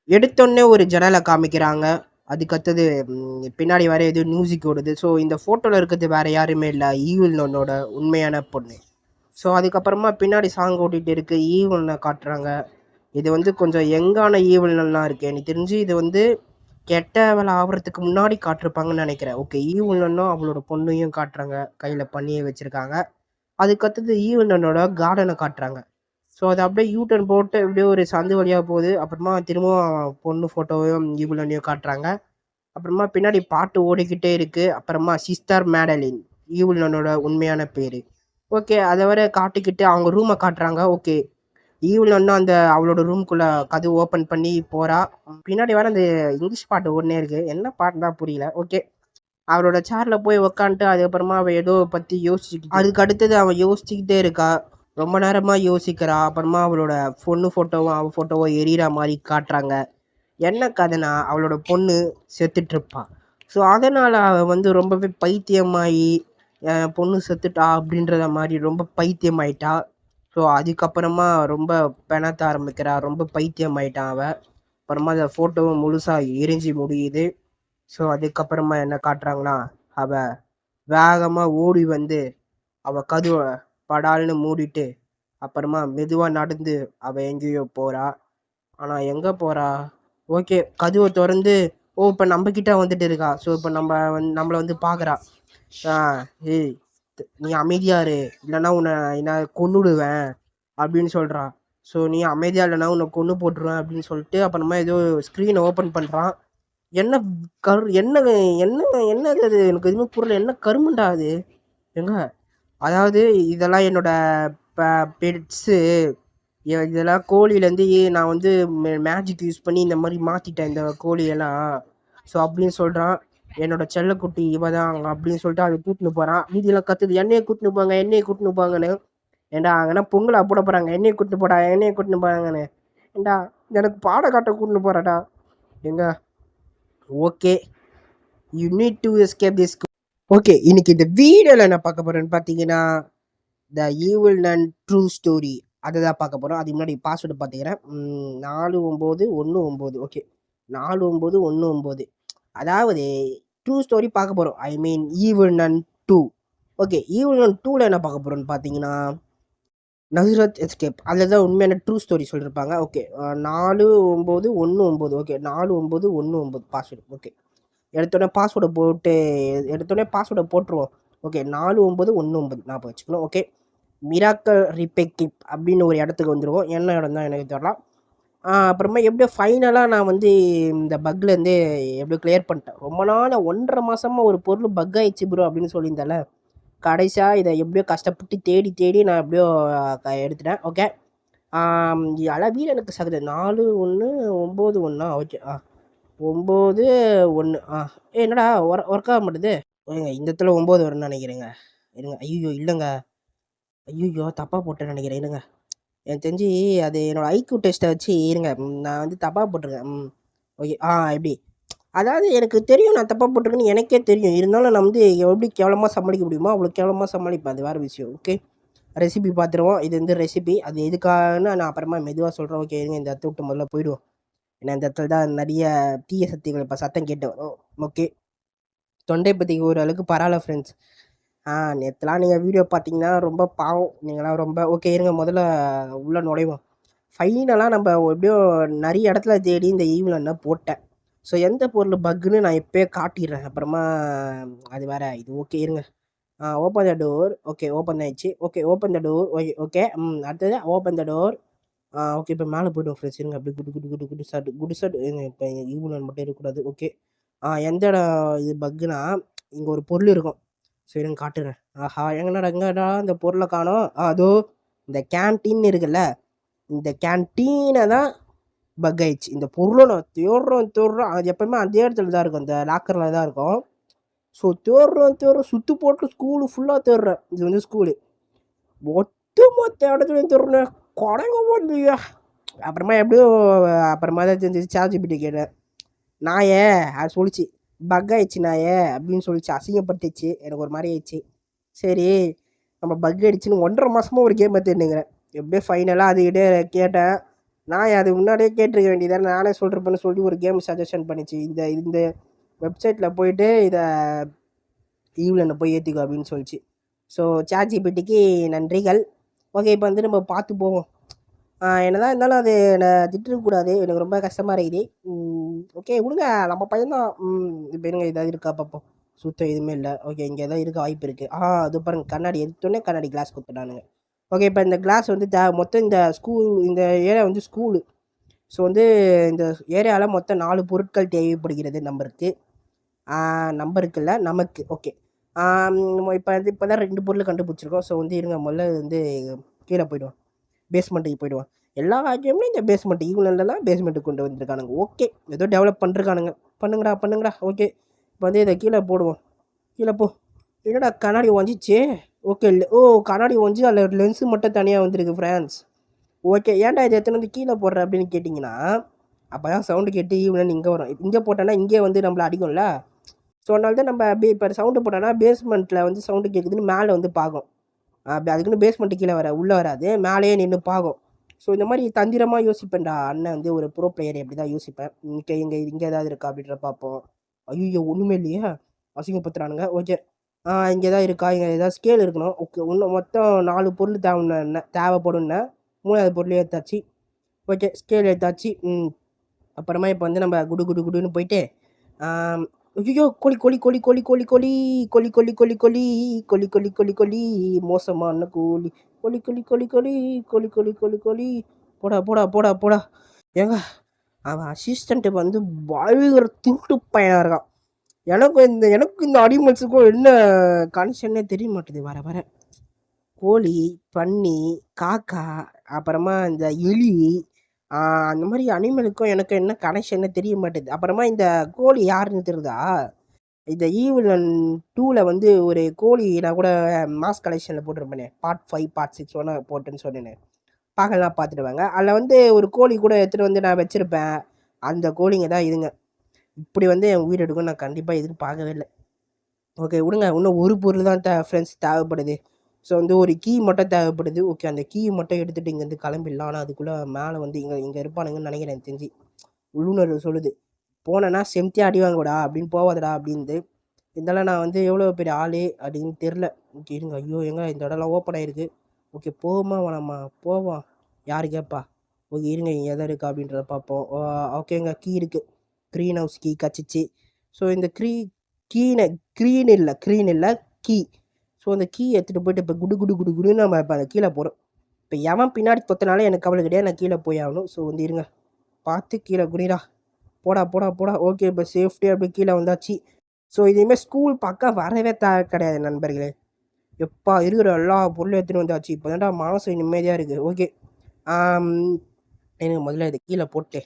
எடுத்தோடனே ஒரு ஜன்னலை காமிக்கிறாங்க. அதுக்கடுத்தது பின்னாடி வேற ஏதோ மியூசிக் ஓடுது. ஸோ இந்த ஃபோட்டோவில் இருக்கிறது வேற யாருமே இல்லை, ஈவில் நன்னோட உண்மையான பொண்ணு. ஸோ அதுக்கப்புறமா பின்னாடி சாங் ஓடிட்டு இருக்கு, ஈவில் நன் காட்டுறாங்க. இது வந்து கொஞ்சம் யங்கான ஈவில் நன்லாம் இருக்குது. எனக்கு தெரிஞ்சு இது வந்து கெட்ட வேலை ஆகிறதுக்கு முன்னாடி காட்டிருப்பாங்கன்னு நினைக்கிறேன். ஓகே, ஈவில் நன்னும் அவளோட பொண்ணையும் காட்டுறாங்க, கையில் பண்ணியை வச்சுருக்காங்க. அதுக்கடுத்தது ஈவில் நன்னோட கார்டனை காட்டுறாங்க. ஸோ அது அப்படியே யூட்டர்ன் போட்டு அப்படியே ஒரு சந்து வழியாக போகுது. அப்புறமா திரும்பவும் பொண்ணு ஃபோட்டோவையும் ஈவில் நன்னையும் காட்டுறாங்க. அப்புறமா பின்னாடி பாட்டு ஓடிக்கிட்டே இருக்குது. அப்புறமா சிஸ்டர் மேடலின், ஈவில் நன்னோட உண்மையான பேர். ஓகே, அதை வர காட்டிக்கிட்டு அவங்க ரூமை காட்டுறாங்க. ஓகே, ஈவில் நன்னு அந்த அவளோட ரூம்குள்ளே கதவு ஓப்பன் பண்ணி போகிறா. பின்னாடி வர அந்த இங்கிலீஷ் பாட்டு ஒன்றே இருக்குது, என்ன பாட்டு தான் புரியல. ஓகே, அவளோட சேரில் போய் உக்காந்துட்டு அதுக்கப்புறமா அவள் ஏதோ பற்றி யோசிச்சுக்கிட்டு, அதுக்கு அடுத்தது அவள் யோசிச்சுக்கிட்டே இருக்கா. ரொம்ப நேரமாக யோசிக்கிறா. அப்புறமா அவளோட பொண்ணு ஃபோட்டோவும் அவள் ஃபோட்டோவும் எரியிற மாதிரி காட்டுறாங்க. என்ன கதைனா, அவளோட பொண்ணு செத்துட்ருப்பா. ஸோ அதனால் அவள் வந்து ரொம்பவே பைத்தியமாகி என் பொண்ணு செத்துட்டா அப்படின்றத மாதிரி ரொம்ப பைத்தியமாயிட்டா. ஸோ அதுக்கப்புறமா ரொம்ப பெணத்த ஆரம்பிக்கிறா, ரொம்ப பைத்தியமாயிட்டான் அவள். அப்புறமா அந்த ஃபோட்டோவும் முழுசாக எரிஞ்சு முடியுது. ஸோ அதுக்கப்புறமா என்ன காட்டுறாங்கன்னா, அவள் வேகமாக ஓடி வந்து அவள் கதவை படால்னு மூடிட்டு அப்புறமா மெதுவாக நடந்து அவள் எங்கேயோ போகிறா. ஆனால் எங்கே போகிறா? ஓகே, கதவை திறந்து இப்போ நம்மக்கிட்ட வந்துட்டு இருக்கா. ஸோ இப்போ நம்மளை வந்து பார்க்குறா. ஏய், நீ அமைதியாரு, இல்லைன்னா உன்னை நான் கொன்னுடுவேன் அப்படின்னு சொல்கிறா. ஸோ நீ அமைதியாக இல்லைன்னா உன்னை கொன்று போட்டுருவேன் அப்படின்னு சொல்லிட்டு அப்புறமா ஏதோ ஸ்க்ரீனை ஓப்பன் பண்ணுறான். என்ன என்ன என்ன என்னது அது, எனக்கு எதுவுமே புரியல. என்ன கருமண்டா அது? ஏங்க, அதாவது இதெல்லாம் என்னோட பெட்ஸு, இதெல்லாம் கோழியிலேருந்து நான் வந்து மேஜிக் யூஸ் பண்ணி இந்த மாதிரி மாற்றிட்டேன் இந்த கோழியெல்லாம். ஸோ அப்படின்னு சொல்கிறான். என்னோட செல்லக்குட்டி இவ தான் அப்படின்னு சொல்லிட்டு அதை கூட்டின்னு போகிறான். மீதியெல்லாம் கற்றுது, என்னையே கூட்டின்னு போங்க, என்னையே கூட்டின்னு போங்கன்னு. ஏண்டா அங்கன்னா பொங்கலா போட போகிறாங்க, என்னையை கூட்டின்னு போடா, என்னையை கூட்டின்னு போகிறாங்கன்னு. ஏண்டா எனக்கு பாட காட்ட கூட்டின்னு போகிறாடா. எங்க okay, you need to escape this. Okay, இன்னைக்கு இந்த வீடியோவில் என்ன பார்க்க போகிறேன்னு பார்த்தீங்கன்னா, the evil nun true story அதை தான் பார்க்க போகிறோம். அதுக்கு முன்னாடி பாஸ்வேர்டு பார்த்துக்கிறேன். 4919. ஓகே, 4919. அதாவது ட்ரூ ஸ்டோரி பார்க்க போகிறோம். ஐ மீன் ஈவில் நன் 2. ஓகே, ஈவில் நன் 2ல் என்ன பார்க்க போகிறோன்னு பார்த்தீங்கன்னா, நஸ்ரத் எஸ்கேப். அதில் தான் உண்மையான ட்ரூ ஸ்டோரி சொல்லியிருப்பாங்க. ஓகே, 4919. Okay, 4919 password. ஓகே, எடுத்தோடனே பாஸ்வேர்டை போட்டுருவோம். ஓகே, 4919 ஞாபகம் வச்சுக்கணும். ஓகே, மிராக்கல் ரிபெக்கிப் அப்படின்னு ஒரு இடத்துக்கு வந்துடுவோம். என்ன இடம் தான் எனக்கு தெரியலாம். அப்புறமா எப்படியோ ஃபைனலாக நான் வந்து இந்த பக்லேருந்து எப்படியோ கிளியர் பண்ணிட்டேன். ரொம்ப நாள் 1.5 மாதமாக ஒரு பொருள் பக் ஆயிடுச்சு ப்ரோ அப்படின்னு சொல்லியிருந்தால, கடைசியாக இதை எப்படியோ கஷ்டப்பட்டு தேடி தேடி நான் எப்படியோ எடுத்துட்டேன். ஓகே, இதெல்லாம் வீடு எனக்கு சகுது 4191. ஓகே, 91. என்னடா ஒர்க் ஆக மாட்டுது. இந்த இடத்துல 9 வரும்னு நினைக்கிறேங்க. இருங்க, ஐயோ இல்லைங்க, ஐயோ தப்பாக போட்டேன்னு நினைக்கிறேன். இருங்க, எனக்கு தெரிஞ்சு அது என்னோடய ஐக்யூ டெஸ்ட்டை வச்சு இருங்க, நான் வந்து தப்பாக போட்டிருக்கேன். ஓகே, எப்படி, அதாவது எனக்கு தெரியும் நான் தப்பாக போட்டிருக்கேன்னு எனக்கே தெரியும். இருந்தாலும் நான் வந்து எப்படி கேவலமாக சமாளிக்க முடியுமோ அவ்வளோ கேவலமாக சமாளிப்பேன், அது வேறு விஷயம். ஓகே, ரெசிபி பார்த்துருவோம். இது வந்து ரெசிபி, அது எதுக்காகன்னு நான் அப்புறமா மெதுவாக சொல்கிறேன். ஓகே இருங்க, இந்த இடத்த விட்டு முதல்ல போயிடுவோம். ஏன்னா இந்த இடத்துல தான் நிறைய தீய சக்திகள் இப்போ சத்தம் கேட்டு வரும். ஓகே, தொண்டை பற்றிக்கு ஓரளவுக்கு பரவாயில்ல ஃப்ரெண்ட்ஸ். நேற்றுலாம் நீங்கள் வீடியோ பார்த்தீங்கன்னா ரொம்ப பாவம், நீங்களாம் ரொம்ப. ஓகே இருங்க, முதல்ல உள்ளே நுழைவோம். ஃபைனலாக நம்ம எப்படியோ நிறைய இடத்துல தேடி இந்த ஈவில் என்ன போட்டேன். ஸோ எந்த பொருள் பக்குன்னு நான் இப்போயே காட்டிடுறேன். அப்புறமா அது வேறு இது. ஓகே இருங்க, open the door. Okay, open ஆயிடுச்சு. Okay, open the door. Okay okay அடுத்தது ஓப்பன் த டோர். ஓகே, இப்போ மேலே போய்டும் ஃப்ரெண்ட்ஸ். இருங்க, அப்படி குடு குடு குடு குடு சாட் இப்போ எங்கள் ஈவில் மட்டும் இருக்கக்கூடாது. ஓகே, எந்த இடம் இது பக்குனா, இங்கே ஒரு பொருள் இருக்கும். ஸோ இருங்க காட்டுறேன். ஆஹா, எங்கடா இந்த பொருளை காணோம். அதோ இந்த கேன்டீன் இருக்குல்ல, இந்த கேன்டீனை தான் பக் ஆயிடுச்சு. இந்த பொருளை நான் தேடுறோம். அது எப்போவுமே அதே இடத்துல தான் இருக்கும், இந்த லாக்கரில் தான் இருக்கும். ஸோ தேடுறோம் சுற்று போட்டு ஸ்கூலு ஃபுல்லாக தேடுறேன். இது வந்து ஸ்கூலு மொத்த இடத்துலையும் தேடுறேன், கொடைங்க போடலையா. அப்புறமா எப்படியோ அப்புறமா தான் தெரிஞ்சிச்சு, சார்ஜிபிட்டி கேட்டேன். நாயே அது சொல்லிச்சு, பக் ஆயிடுச்சு நாயே அப்படின்னு சொல்லிச்சு, அசிங்கப்பட்டுச்சு. எனக்கு ஒரு மாதிரி ஆயிடுச்சு. சரி, நம்ம பக் அடிச்சுன்னு 1.5 மாதமாக ஒரு கேமை தேடினுங்கிறேன். எப்படியோ ஃபைனலாக அதுக்கிட்டே கேட்டேன். நான் அது முன்னாடியே கேட்டிருக்க வேண்டியதானே, நானே சொல்கிறப்பன்னு சொல்லி ஒரு கேம் சஜஷன் பண்ணிச்சு. இந்த இந்த வெப்சைட்டில் போயிட்டு இதை ஈவிலனை போய் ஏற்றிக்கோ அப்படின்னு சொல்லிச்சு. ஸோ ChatGPTக்கு நன்றிகள். ஓகே, இப்போ வந்து நம்ம பார்த்து போவோம். என்னதான் இருந்தாலும் அது என்னை திட்டிருக்கக்கூடாது, எனக்கு ரொம்ப கஷ்டமாக இருக்குது. ஓகே விடுங்க, நம்ம பையன்தான். இப்போ இருங்க, ஏதாவது இருக்கா பார்ப்போம். சுத்தம் எதுவுமே இல்லை. ஓகே, இங்கே எதாவது இருக்க வாய்ப்பு இருக்குது. அது பாருங்க, கண்ணாடி எடுத்தோடனே கண்ணாடி கிளாஸ் கொடுத்துட்டானுங்க. ஓகே, இப்போ இந்த கிளாஸ் வந்து மொத்தம் இந்த இந்த ஏரியா வந்து ஸ்கூலு. ஸோ வந்து இந்த ஏரியாவில் மொத்தம் 4 பொருட்கள் தேவைப்படுகிறது நம்பருக்கு. நம்பருக்கு இல்லை, நமக்கு. ஓகே, இப்போ தான் 2 பொருள் கண்டுபிடிச்சிருக்கோம். ஸோ வந்து இருங்க, முதல்ல வந்து கீழே போய்டுவோம், பேஸ்மெண்ட்டுக்கு போய்டுவோம். எல்லா கேம்லையும் இந்த பேஸ்மெண்ட் ஈவிலெல்லாம் பேஸ்மெண்ட்டுக்கு கொண்டு வந்திருக்கானுங்க. ஓகே, ஏதோ டெவலப் பண்ணிருக்கானுங்க. பண்ணுங்கடா. ஓகே, இப்போ வந்து இதை கீழே போடுவோம். கீழே போ. என்னடா கண்ணாடி ஒஞ்சிச்சு. ஓகே, கண்ணாடி ஒஞ்சி அதில் லென்ஸு மட்டும் தனியாக வந்துருக்கு ஃப்ரெண்ட்ஸ். ஓகே, ஏன்டா இதை எத்தனை வந்து கீழே போடுற அப்படின்னு கேட்டிங்கன்னா, அப்போ தான் சவுண்டு கேட்டு ஈவிலன் இங்கே வரும். இங்கே போட்டோன்னா இங்கே வந்து நம்மளை அடிக்கும்ல. ஸோ அதனால தான் நம்ம இப்போ சவுண்டு போட்டோன்னா பேஸ்மெண்ட்டில் வந்து சவுண்டு கேட்குதுன்னு மேலே வந்து பார்க்கும். அதுக்குன்னு பேஸ்மெண்ட்டு கீழே உள்ளே வராது, மேலேயே நின்று பார்க்கும். ஸோ இந்த மாதிரி தந்திரமாக யோசிப்பேன்டா. அண்ணன் வந்து ஒரு ப்ரோ பிளேயர் எப்படி தான் யோசிப்பேன். இங்கே ஏதாவது இருக்கா அப்படின்ற பார்ப்போம். ஐயோ, ஒன்றுமே இல்லையே, அசிங்கப்படுத்துறானுங்க. ஓகே, இங்கே தான் இருக்கா, இங்கே ஏதாவது ஸ்கேல் இருக்கணும். ஓகே, இன்னும் மொத்தம் 4 பொருள் தேவைப்படும்னு 3வது பொருள் எடுத்தாச்சு. ஓகே, ஸ்கேல் எடுத்தாச்சு. அப்புறமா இப்போ வந்து நம்ம குடுன்னு போயிட்டு ஐயோ, கோழி மோசமான கோழி. போடா. ஏங்க, அவன் அசிஸ்டண்ட்டு வந்து பயங்கர திருட்டு பையனாக இருக்கான். எனக்கு இந்த அனிமல்ஸுக்கும் என்ன கனெக்ஷன்னே தெரிய மாட்டேது. வர கோழி, பன்னி, காக்கா, அப்புறமா இந்த எலி, அந்த மாதிரி அனிமலுக்கும் எனக்கு என்ன கனெக்ஷன்னு தெரிய மாட்டேது. அப்புறமா இந்த கோழி யாருன்னு தெரியுதா? இந்த ஈவிலன் 2ல் வந்து ஒரு கோழி நான் கூட மாஸ் கலெக்ஷனில் போட்டிருப்பேனே, பார்ட் 5 பார்ட் 6 ஒன்று போட்டுன்னு சொன்னேனே, பார்க்கலாம் பார்த்துடுவாங்க. அதில் வந்து ஒரு கோழி கூட எடுத்துகிட்டு வந்து நான் வச்சுருப்பேன். அந்த கோழிங்க தான் இதுங்க. இப்படி வந்து என் உயிர் எடுக்கும் நான் கண்டிப்பாக எதிர்பார்க்கவே இல்லை. ஓகே விடுங்க, இன்னும் ஒரு பொருள் தான் ஃப்ரெண்ட்ஸ் தேவைப்படுது. ஸோ வந்து ஒரு கீ மட்டும் தேவைப்படுது. ஓகே, அந்த கீ மட்டும் எடுத்துகிட்டு இங்கேருந்து கிளம்பிடலாம். ஆனால் அதுக்குள்ளே மேலே வந்து இங்கே இருப்பானுங்கன்னு நினைக்கிறேன். எனக்கு தெரிஞ்சு உள்ளுணர்வு சொல்லுது, போனேன்னா செம்தியாக அடி வாங்கடா அப்படின்னு போவாதடா அப்படின்து. இதெல்லாம் நான் வந்து எவ்வளோ பெரிய ஆளு அப்படின்னு தெரில. ஓகே இருங்க, ஐயோ எங்க இந்த இடம்லாம் ஓப்பன் ஆகிருக்கு. ஓகே, போவோமா வேணாமா? போவோம், யார் கேட்பா. ஓகே இருங்க, இங்கே எதை இருக்கா அப்படின்றத பார்ப்போம். ஓகேங்க, கீ இருக்குது. க்ரீன் ஹவுஸ் கீ கச்சிச்சு. ஸோ இந்த க்ரீன் இல்லை கீ. ஸோ அந்த கீ எடுத்துகிட்டு போயிட்டு இப்போ குடுன்னு நம்ம இப்போ அதை கீழே போகிறோம். இப்போ எவன் பின்னாடி தொத்தனால எனக்கு கவலை கிடையாது, நான் கீழே போய் ஆகணும். ஸோ வந்து இருங்க, பார்த்து கீழே குடிடா. போடா. ஓகே, இப்போ சேஃப்டியாக அப்படி கீழே வந்தாச்சு. ஸோ இனிமேல் ஸ்கூல் பக்கம் வரவே கிடையாது நண்பர்களே. எப்பா இருக்கிற எல்லா பொருளும் எடுத்துகிட்டு வந்தாச்சு. இப்போ தான்டா மனசு நிம்மதியாக இருக்குது. ஓகே, எனக்கு முதல்ல இது கீழே போட்டு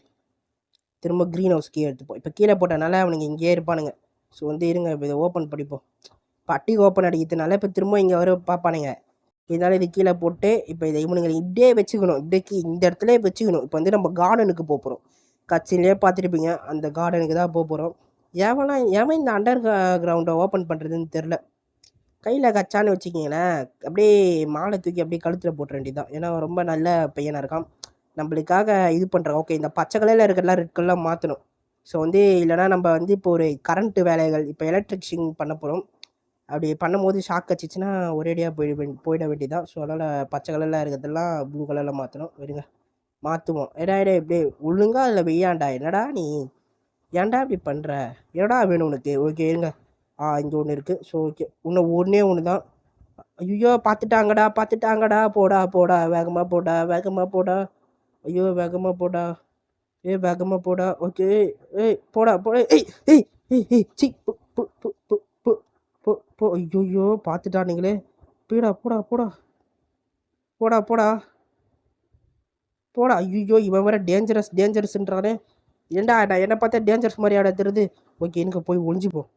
திரும்ப க்ரீன் ஹவுஸ் கீழே எடுத்துப்போம். இப்போ கீழே போட்டனால அவனுங்க இங்கேயே இருப்பானுங்க. ஸோ வந்து இருங்க, இப்போ இதை ஓப்பன் படிப்போம். பட்டி ஓப்பன் அடிக்கிறதுனால இப்போ திரும்ப இங்கே வர பார்ப்பானுங்க. இதனால் இது கீழே போட்டு இப்போ இதை இவனுங்களை இப்படியே வச்சுக்கணும். இப்படிக்கு இந்த இடத்துல வச்சுக்கணும். இப்போ வந்து நம்ம கார்டனுக்கு போகிறோம். கட்சியிலே பார்த்துருப்பீங்க, அந்த கார்டனுக்கு தான் போகிறோம். ஏன் இந்த அண்டர் கிரவுண்டை ஓப்பன் பண்ணுறதுன்னு தெரில. கையில் கச்சான்னு வச்சுக்கிங்களேன், அப்படியே மாலை தூக்கி அப்படியே கழுத்தில் போட்டுற வேண்டியதான். ஏன்னா ரொம்ப நல்ல பையனாக இருக்கான், நம்மளுக்காக இது பண்ணுறான். ஓகே, இந்த பச்சை கலரில் இருக்கிறலாம் ரெட் கலர்லாம் மாற்றணும். ஸோ வந்து இல்லைனா நம்ம வந்து இப்போ ஒரு கரண்ட்டு வேலைகள், இப்போ எலக்ட்ரிக்ஷின் பண்ண போகிறோம். அப்படி பண்ணும்போது ஷாக் அடிச்சிச்சுன்னா ஒரேடியாக போயிட வேண்டியதான். ஸோ அதனால் பச்சை கலரில் இருக்கிறதெல்லாம் ப்ளூ கலரில் மாற்றணும். வருங்க, மாற்றுவோம். இப்படி ஒழுங்கா இல்லை வெய்யாண்டா, என்னடா நீ ஏன்டா இப்படி பண்ணுற, என்னடா வேணும் உனக்கு? ஓகே இருங்க, இங்கே ஒன்று இருக்குது. ஸோ ஓகே, இன்னும் ஒன்று தான். ஐயோ, பார்த்துட்டாங்கடா. போடா, வேகமாக போடா. ஐயோ, வேகமாக போடா. வேகமாக போடா. ஓகே, போடா. ஏய் சி போ. ஐயோ, பார்த்துட்டானுங்களே. போடா. ஐயோ, இவன் வேற டேஞ்சரஸ்ன்றானே. ஏன்டா நான் என்னை பார்த்தா டேஞ்சரஸ் மாதிரியாடா தெரியுது. ஓகே, எனக்கு போய் ஒழிஞ்சுப்போம்.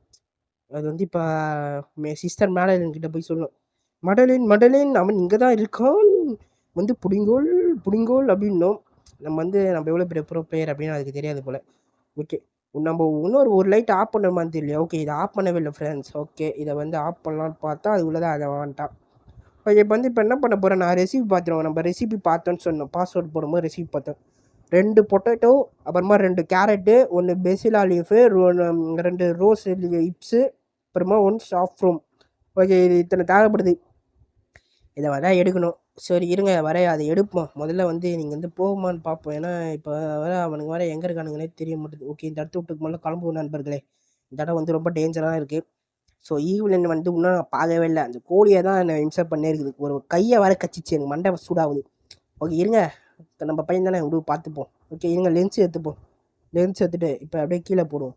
அது வந்து இப்போ சிஸ்டர் மேடலின்கிட்ட போய் சொல்லணும். மடலின் அவன் இங்கே தான் இருக்கான், வந்து புடிங்கோல் அப்படின்னும். நம்ம எவ்வளோ பெரிய ப்ரோ பிளேயர் அப்படின்னு அதுக்கு தெரியாது போல். ஓகே, நம்ம ஒரு லைட் ஆஃப் பண்ணணுமான்னு தெரியல. ஓகே, இதை ஆஃப் பண்ணவே இல்லை ஃப்ரெண்ட்ஸ். ஓகே, இதை வந்து ஆஃப் பண்ணலான்னு பார்த்தா அதுக்குள்ளே தான் அதை வாங்கிட்டான். ஓகே, இப்போ என்ன பண்ண போகிறேன், நான் ரெசிபி பார்த்துருவோம். நம்ம ரெசிபி பார்த்தோன்னு சொன்னோம், பாஸ்வேர்ட் போடும்போது ரெசிபி பார்த்தோம். 2 பொட்டேட்டோ, அப்புறமா 2 கேரட்டு, 1 பெசிலா லீஃபு, 2 ரோஸ் ஹிப்ஸு, அப்புறமா 1 சாஃப்ரோம். ஓகே, இது இத்தனை தேவைப்படுது. இதை தான் எடுக்கணும். சரி இருங்க வரேன், அதை எடுப்போம். முதல்ல வந்து நீங்கள் வந்து போகுமான்னு பார்ப்போம். ஏன்னா இப்போ அவனுக்கு வர எங்கே இருக்கானுங்கன்னே தெரிய மாட்டேது. ஓகே, இந்த இடத்த விட்டுக்கு முதல்ல கிளம்புவோம் நண்பர்களே. இந்த இடம் வந்து ரொம்ப டேஞ்சராக இருக்குது. ஸோ ஈவிலன் வந்து இன்னும் நான் பார்க்கவே இல்லை. அந்த கோழியை தான் என்னை இன்சர்ட் பண்ணே இருக்குது. ஒரு கையை வர கச்சிச்சு, எனக்கு மண்டை சூடாகுது. ஓகே இருங்க, இப்போ நம்ம பையன் தானே விடு பார்த்துப்போம். ஓகே இருங்க, லென்ஸ் எடுத்துப்போம். லென்ஸ் எடுத்துகிட்டு இப்போ அப்படியே கீழே போடுவோம்.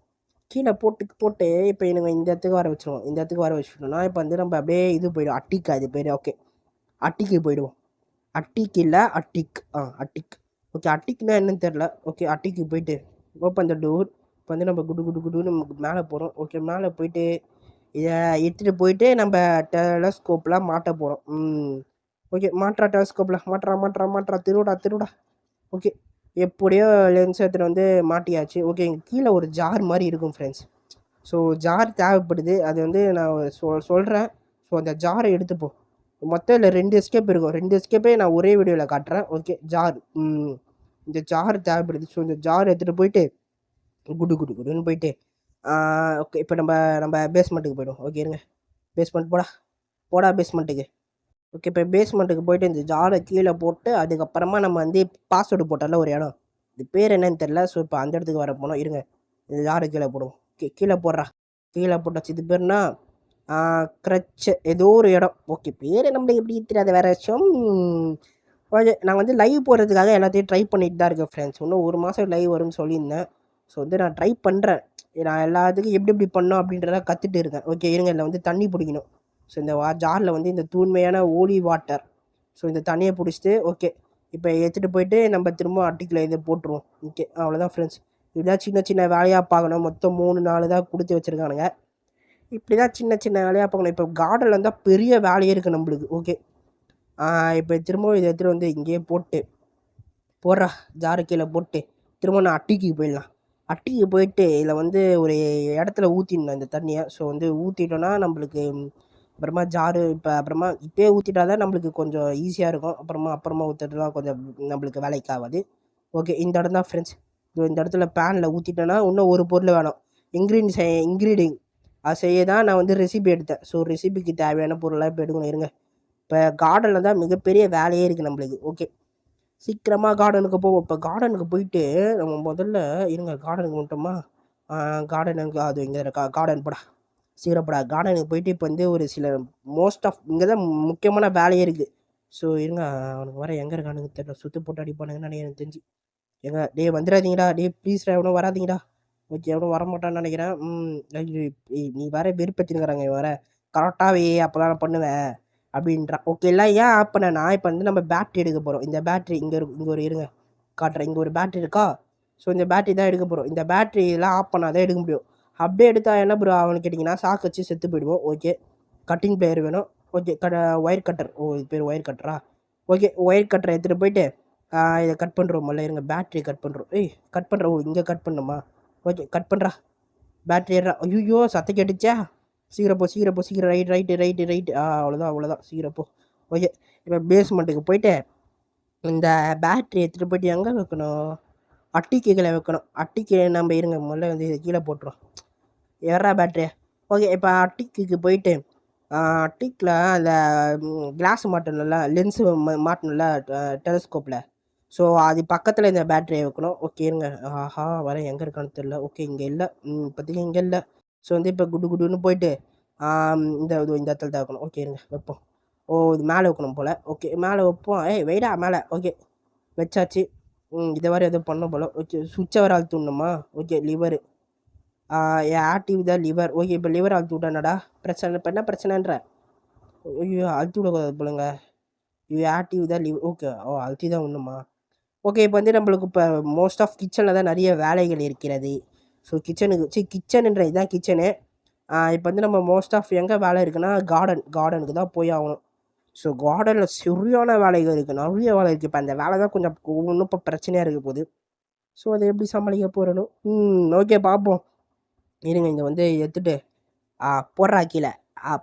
கீழே போட்டு இப்போ எனக்கு இந்த இடத்துக்கு வர வச்சுருவோம். இந்த இடத்துக்கு வர வச்சுட்டோம்னா இப்போ வந்து நம்ம அப்படியே இது போயிடும், அட்டிக்கா இது பேர். ஓகே அட்டிக்கு போயிடுவோம். அட்டிக் இல்லை அட்டிக், அட்டிக். ஓகே அட்டிக்னா என்னன்னு தெரில. ஓகே அட்டிக்கு போயிட்டு ஓப்பன் த டோர். இப்போ வந்து நம்ம குடு குடு குடுன்னு நமக்கு மேலே போகிறோம். ஓகே மேலே போயிட்டு இதை எடுத்துகிட்டு போயிட்டு நம்ம டெலஸ்கோப்லாம் மாட்ட போகிறோம். ஓகே மாட்றா, டெலஸ்கோப்பில் மாட்றா திருவிடா. ஓகே எப்படியோ லென்ஸ் எடுத்துகிட்டு வந்து மாட்டியாச்சு. ஓகே இங்கே கீழே ஒரு ஜார் மாதிரி இருக்கும் ஃப்ரெண்ட்ஸ். ஸோ ஜார் தேவைப்படுது, அது வந்து நான் சொல்கிறேன். ஸோ அந்த ஜாரை எடுத்துப்போம். மொத்தம் இல்லை 2 எஸ்கேப் இருக்கும். 2 எஸ்கேப்பே நான் ஒரே வீடியோவில் காட்டுறேன். ஓகே ஜார், இந்த ஜார் தேவைப்படுது. ஸோ இந்த ஜார் எடுத்துகிட்டு போயிட்டு குடுன்னு போயிட்டு ஓகே இப்போ நம்ம பேஸ்மெண்ட்டுக்கு போய்டுவோம். ஓகே இருங்க, பேஸ்மெண்ட் போடா பேஸ்மெண்ட்டுக்கு. ஓகே இப்போ பேஸ்மெண்ட்டுக்கு போயிட்டு இந்த ஜாரை கீழே போட்டு அதுக்கப்புறமா நம்ம வந்து பாஸ்வேர்டு போட்டால ஒரு இடம், இது பேர் என்னன்னு தெரில. ஸோ இப்போ அந்த இடத்துக்கு வர போனோம். இருங்க, இந்த ஜாரை கீழே போடுவோம். கீழே போடுறா, கீழே போட்டாச்சு. இது பேர்னா க்ரட்ச் ஏதோ ஒரு இடம். ஓகே பேர் நம்மளுக்கு எப்படி தெரியாத வேறு விஷயம். ஓகே நான் வந்து லைவ் போடுறதுக்காக எல்லாத்தையும் ட்ரை பண்ணிட்டு தான் இருக்கேன் ஃப்ரெண்ட்ஸ். இன்னும் 1 மாதம் லைவ் வரும்னு சொல்லியிருந்தேன். ஸோ வந்து நான் ட்ரை பண்ணுறேன். நான் எல்லாத்துக்கும் எப்படி பண்ணோம் அப்படின்றத கற்றுட்டு இருக்கேன். ஓகே இருங்க, இதில் வந்து தண்ணி பிடிக்கணும். ஸோ இந்த ஜாரில் வந்து இந்த தூய்மையான ஓலி வாட்டர். ஸோ இந்த தண்ணியை பிடிச்சிட்டு ஓகே இப்போ எடுத்துகிட்டு போயிட்டு நம்ம திரும்ப அட்டிக்கில் இதை போட்டுருவோம். ஓகே அவ்வளோதான் ஃப்ரெண்ட்ஸ். இதுதான் சின்ன வேலையாக பார்க்கணும். மொத்தம் 3-4 தான் கொடுத்து வச்சுருக்கானுங்க. இப்படி தான் சின்ன வேலையாக பார்க்கணும். இப்போ கார்டனில் இருந்தால் பெரிய வேலையே இருக்குது நம்மளுக்கு. ஓகே இப்போ திரும்பவும் இதை எடுத்துகிட்டு வந்து இங்கேயே போடுறா, ஜாரு கீழே போட்டு திரும்ப நான் அட்டிக்கு போயிடலாம். அட்டிக்கு போயிட்டு இதில் வந்து ஒரு இடத்துல ஊற்றிடணும் இந்த தண்ணியை. ஸோ வந்து ஊற்றிட்டோன்னா நம்மளுக்கு அப்புறமா ஜாரு அப்புறமா இப்போயே ஊற்றிட்டா தான் நம்மளுக்கு கொஞ்சம் ஈஸியாக இருக்கும். அப்புறமா ஊற்றுறதுலாம் கொஞ்சம் நம்மளுக்கு வேலைக்கு ஆகாது. ஓகே இந்த இடம் தான் ஃப்ரெண்ட்ஸ். இந்த இடத்துல பேனில் ஊற்றிட்டோன்னா இன்னும் ஒரு பொருள் வேணும். இன்க்ரீடியன்ட் அது செய்ய தான் நான் வந்து ரெசிபி எடுத்தேன். ஸோ ரெசிபிக்கு தேவையான பொருளாக இப்போ எடுக்கணும். இருங்க, இப்போ கார்டனில் தான் மிகப்பெரிய வேலையே இருக்குது நம்மளுக்கு. ஓகே சீக்கிரமாக கார்டனுக்கு போவோம். இப்போ கார்டனுக்கு போயிட்டு நம்ம முதல்ல இருங்க, கார்டனுக்கு வந்துட்டோமா? கார்டனுக்கு அது இங்கே இருக்கா? கார்டன் போடா, சீக்கிரப்படா. கார்டனுக்கு போயிட்டு இப்போ வந்து ஒரு சில மோஸ்ட் ஆஃப் இங்கே தான் முக்கியமான வேலையே இருக்குது. ஸோ இருங்க, அவனுக்கு வர எங்கே இருக்கானுங்க தெரியல. சுற்று போட்டு அடிப்பானுங்கன்னு நினைக்கிறேன் தெரிஞ்சு. டே வந்துடாதீங்கடா, ப்ளீஸ்டா எவனும் வராதிங்கடா. ஓகே எவனும் வரமாட்டான்னு நினைக்கிறேன். நீ வர வெறுப்பத்தினுங்கிறாங்க, வர கரெக்டாகவே அப்போ தான் நான் பண்ணுவேன் அப்படின்றான். ஓகே எல்லாம் ஏன் ஆப் பண்ணேன்னா இப்போ வந்து நம்ம பேட்ரி எடுக்க போகிறோம். இந்த பேட்ரி இங்கே ஒரு இருங்க காட்டுறேன். இங்கே ஒரு பேட்ரி இருக்கா? ஸோ இந்த பேட்ரி தான் எடுக்க போகிறோம். இந்த பேட்ரி எல்லாம் ஆஃப் பண்ணால் தான் எடுக்க முடியும். அப்படியே எடுத்தால் என்ன ப்ரோ அவனு கேட்டிங்கன்னா சாக்கு வச்சு செத்து போயிடுவோம். ஓகே கட்டிங் பிளேயர் வேணும். Okay wire cutter. ஓ இது பேர் ஒயர் கட்டரா? ஓகே ஒயர் கட்டரை எடுத்துகிட்டு போயிட்டு இதை கட் பண்ணுறோம். மல்ல இருங்க, பேட்ரி கட் பண்ணுறோம். கட் பண்ணுறோம். ஓ இங்கே கட் பண்ணுமா? ஓகே கட் பண்ணுறா, பேட்ரி ஏறா. ஐயோ சத்தம் கேட்டுச்சா? சீக்கிரம் போ சீக்கிரம். ரைட்டு. அவ்வளோதான் சீக்கிரம் போ. ஓகே இப்போ பேஸ்மெண்ட்டுக்கு போயிட்டு இந்த பேட்ரி எடுத்துகிட்டு போயிட்டு எங்கே வைக்கணும்? அட்டிக்கு கீழே வைக்கணும். அட்டிக்கு நம்ம இருங்க முதல்ல வந்து இது கீழே போட்டுரும். ஏறா பேட்ரி. ஓகே இப்போ அட்டிக்கு போயிட்டு அட்டிக்கில் அந்த கிளாஸ் மாட்டணும்ல, லென்ஸு மாட்டணும்ல டெலஸ்கோப்பில். ஸோ அது பக்கத்தில் இந்த பேட்டரியை வைக்கணும். ஓகே இருங்க, ஆஹா வரேன், எங்கே இருக்கான்னு தெரில. ஓகே இங்கே இல்லை, இப்போதைக்கு இங்கே இல்லை. ஸோ வந்து இப்போ குடுன்னு போயிட்டு இந்த இடத்துல தான் வைக்கணும். ஓகே இருங்க வைப்போம். ஓ இது மேலே வைக்கணும் போல். ஓகே மேலே வைப்போம். வெயிடா மேலே. ஓகே வச்சாச்சு. இதை வரை எதுவும் பண்ண போல். ஓகே சுவிட்சை வர அழுத்தி விடணுமா? ஓகே லிவரு ஆக்டிவ் தான் லிவர். ஓகே இப்போ லிவர் அழுத்தி விட்டானடா பிரச்சனை. இப்போ என்ன பிரச்சனைன்ற? ஐயோ அழுத்தி விடக்கூடாது போலுங்க. இது ஆக்டிவ் தான் லிவர். ஓகே அழுத்தி தான் ஒன்றுமா? ஓகே இப்போ வந்து நம்மளுக்கு இப்போ மோஸ்ட் ஆஃப் கிச்சனில் தான் நிறைய வேலைகள் இருக்கிறது. ஸோ கிச்சனுன்ற இதுதான் கிச்சனு. இப்போ வந்து நம்ம மோஸ்ட் ஆஃப் எங்கே வேலை இருக்குன்னா கார்டனுக்கு தான் போய் ஆகணும். ஸோ கார்டனில் சரியான வேலைகள் இருக்குது, நிறைய வேலை இருக்குது. இப்போ அந்த வேலை தான் கொஞ்சம் ஒன்றும் இப்போ பிரச்சனையாக இருக்க போகுது. ஸோ அதை எப்படி சமாளிக்க போகிறனோ. ஓகே பார்ப்போம். இருங்க இங்கே வந்து எடுத்துகிட்டு போடுறா கீழே.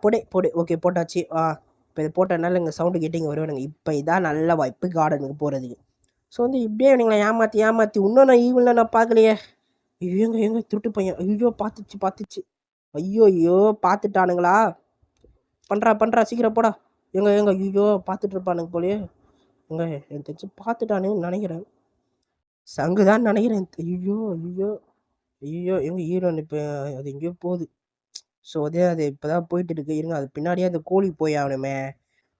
போடு. ஓகே போட்டாச்சு. இப்போ இது போட்டதுனால இங்கே சவுண்டு கேட்டு இங்கே வருவானுங்க. இப்போ இதான் நல்ல வாய்ப்பு கார்டனுக்கு போகிறதுக்கு. ஸோ வந்து இப்படியே இவனுங்களை ஏமாற்றி இன்னும் நான் ஈவினில் நான் பார்க்கலையே. ஏங்க திருட்டு பையன், ஐயோ பார்த்துச்சு. ஐயோ பார்த்துட்டானுங்களா, பண்ணுறா சீக்கிரம் போடா. ஏங்க ஐயோ பார்த்துட்டு இருப்பானுங்க போலயே. எனக்கு தெரிஞ்சு பார்த்துட்டானுன்னு நினைக்கிறேன், சங்கு தான் நினைக்கிறேன். ஐயோ எங்க ஹீரோன் இப்போ அது எங்கேயோ போகுது. ஸோ அது இப்போதான் போயிட்டு இருக்கு. இருங்க, அது பின்னாடியே அந்த கோழி போய் ஆகணுமே.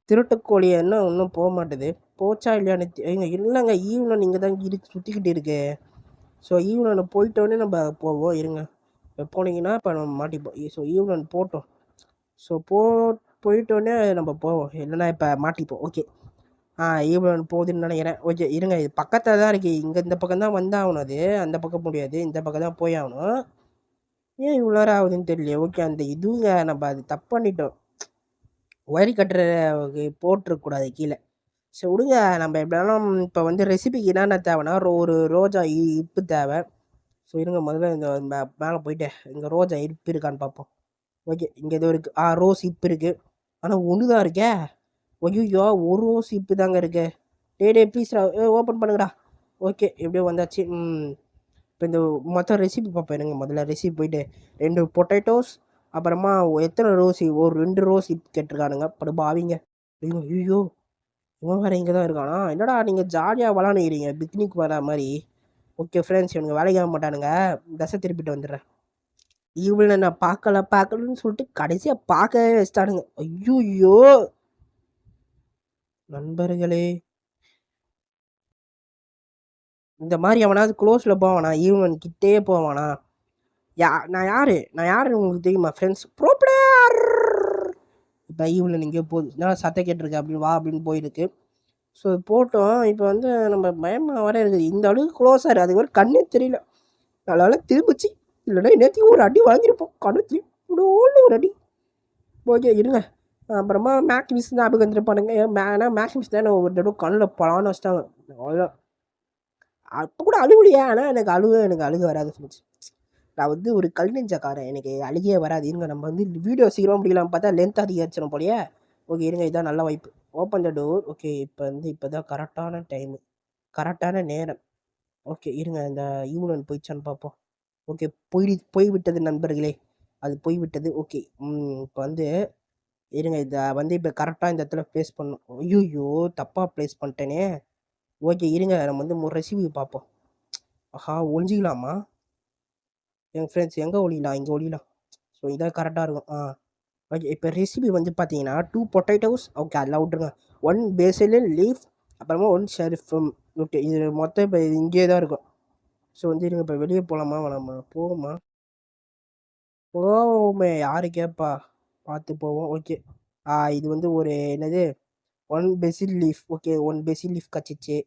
திருட்டு கோழி இன்னும் போக மாட்டுது. போச்சா இல்லையான்னு ஏங்க இல்லைங்க, ஈவினிங் இங்கே தான் சுற்றிக்கிட்டு இருக்கு. ஸோ ஈவினிங் போயிட்டோன்னே நம்ம போவோம். இருங்க, இப்போ போனீங்கன்னா இப்போ நம்ம மாட்டிப்போம். ஸோ ஈவினிங் போட்டோம். ஸோ போயிட்டோன்னே நம்ம போவோம், இல்லைன்னா இப்போ மாட்டிப்போம். ஓகே, ஈவினிங் போகுதுன்னு நினைக்கிறேன். ஓகே இருங்க, இது பக்கத்தில் தான் இருக்குது. இந்த பக்கம் தான் வந்தாகணும். அது அந்த பக்கம் முடியாது, இந்த பக்கம் தான் போய் ஆகணும். ஏன் இவ்வளோ நேரம் ஆகுதுன்னு தெரியல. ஓகே, அந்த இதுங்க நம்ம அது தப்பு பண்ணிட்டோம். ஒயர் கட்டுற போட்டிருக்கக்கூடாது கீழே. சரி விடுங்க, நம்ம எப்படினாலும் இப்போ வந்து ரெசிபிக்கு என்னென்ன தேவைன்னா ஒரு ரோஜா இப்பு தேவை. ஸோ இருங்க, முதல்ல இந்த மேலே போயிட்டு இங்கே ரோஜா இப்பு இருக்கான்னு பார்ப்போம். ஓகே, இங்கே ஏதோ இருக்குது. ரோஸ் இப்பு இருக்குது, ஆனால் ஒன்று தான் இருக்கே. ஐயோ, ஒரு ரோஸ் இப்பு தாங்க இருக்கு. டே ப்ளீஸ்டா ஓப்பன் பண்ணுங்கடா. ஓகே, எப்படியோ வந்தாச்சு. இப்போ இந்த மொத்தம் ரெசிபி பார்ப்போம். எனக்கு முதல்ல ரெசிபி போயிட்டு 2 பொட்டேட்டோஸ், அப்புறமா எத்தனை ரோஸ், ஒரு 2 ரோஸ் கேட்டிருக்கானுங்க. படுபாவிங்க. ஐயோ இவன் வேறு இங்கே தான் இருக்கானா? என்னடா நீங்கள் ஜாலியாக விளாண்டுக்கிறீங்க பிக்னிக் வர மாதிரி. ஓகே ஃப்ரெண்ட்ஸ், இவனுங்க வேலைக்கு ஆக மாட்டானுங்க. தசை திருப்பிட்டு வந்துடுறேன். இவளை நான் பார்க்கலன்னு சொல்லிட்டு கடைசியாக பார்க்கவே வச்சிட்டானுங்க. ஐயோ நண்பர்களே, இந்த மாதிரி அவனாவது க்ளோஸில் போவானா? ஈவன் கிட்டே போவானா? நான் யாரு உங்களுக்கு தெரியுமா ஃப்ரெண்ட்ஸ்? Bro player. இப்போ ஈவனில் எங்கேயோ போகுது, நான் சத்தம் கேட்டிருக்கேன் அப்படின்னு வா அப்படின்னு போயிருக்கு. ஸோ போட்டோம். இப்போ வந்து நம்ம பயமாக வர இருக்குது. இந்த அளவுக்கு க்ளோஸாக இருக்குது, அதுக்கு ஒரு கண்ணே தெரியல. அதனால் திரும்பிச்சு, இல்லைன்னா நேற்று ஒரு அடி வாங்கியிருப்போம். கண்ணு திருப்பி ஒரு அடி. ஓகே இருங்க, அப்புறமா மேக்ஸ் மிஸ் ஞாபகம் வந்துருப்பானுங்க. ஏன்னா மேக்ஸ் மிஸ் தான் ஒரு தடவை கண்ணில் பலான்னு வச்சிட்டாங்க. அவ்வளோ அப்போ கூட அழுவலையே. ஆனால் எனக்கு அழுக வராது ஃப்ரெண்ட்ஸ். நான் வந்து ஒரு கல் நெஞ்சக்காரன், எனக்கு அழுகையே வராது. இருங்க, நம்ம வந்து வீடியோ சீக்கிரம் முடிக்கலாம் பார்த்தா லென்த் அதிகரிச்சிடும் போலையே. ஓகே இருங்க, இதுதான் நல்ல வாய்ப்பு. Open the door. ஓகே, இப்போ தான் கரெக்டான டைமு, கரெக்டான நேரம். ஓகே இருங்க, இந்த ஈவினிங் போயிடுச்சான்னு பார்ப்போம். ஓகே, போய்விட்டது நண்பர்களே, அது போய்விட்டது. ஓகே, இப்போ வந்து இருங்க, இதை வந்து இப்போ கரெக்டாக இந்த இடத்துல ப்ளேஸ் பண்ணணும். ஐயோ தப்பாக ப்ளேஸ் பண்ணிட்டேனே. ஓகே இருங்க, நம்ம வந்து ஒரு ரெசிபி பார்ப்போம். ஒழிஞ்சிக்கலாமா? எங்கள் ஃப்ரெண்ட்ஸ் எங்கே ஒழியலாம்? இங்கே ஒழியலாம். ஸோ இதான் கரெக்டாக இருக்கும். ஓகே, இப்போ ரெசிபி வந்து பார்த்தீங்கன்னா 2 பொட்டேட்டோஸ். ஓகே, அதெல்லாம் விட்ருங்க. 1 பேசில் லீஃப், அப்புறமா 1 ஷெரிஃபம். ஓகே, இது மொத்தம் இப்போ இங்கேயே தான் இருக்கும். ஸோ வந்து இருங்க, இப்போ வெளியே போகலாமா வேணாமா? போவோமே, யாரு கேட்பா, பார்த்து போவோம். ஓகே, இது வந்து ஒரு என்னது 1 basil leaf. Okay, 1 basil leaf கச்சிச்சு.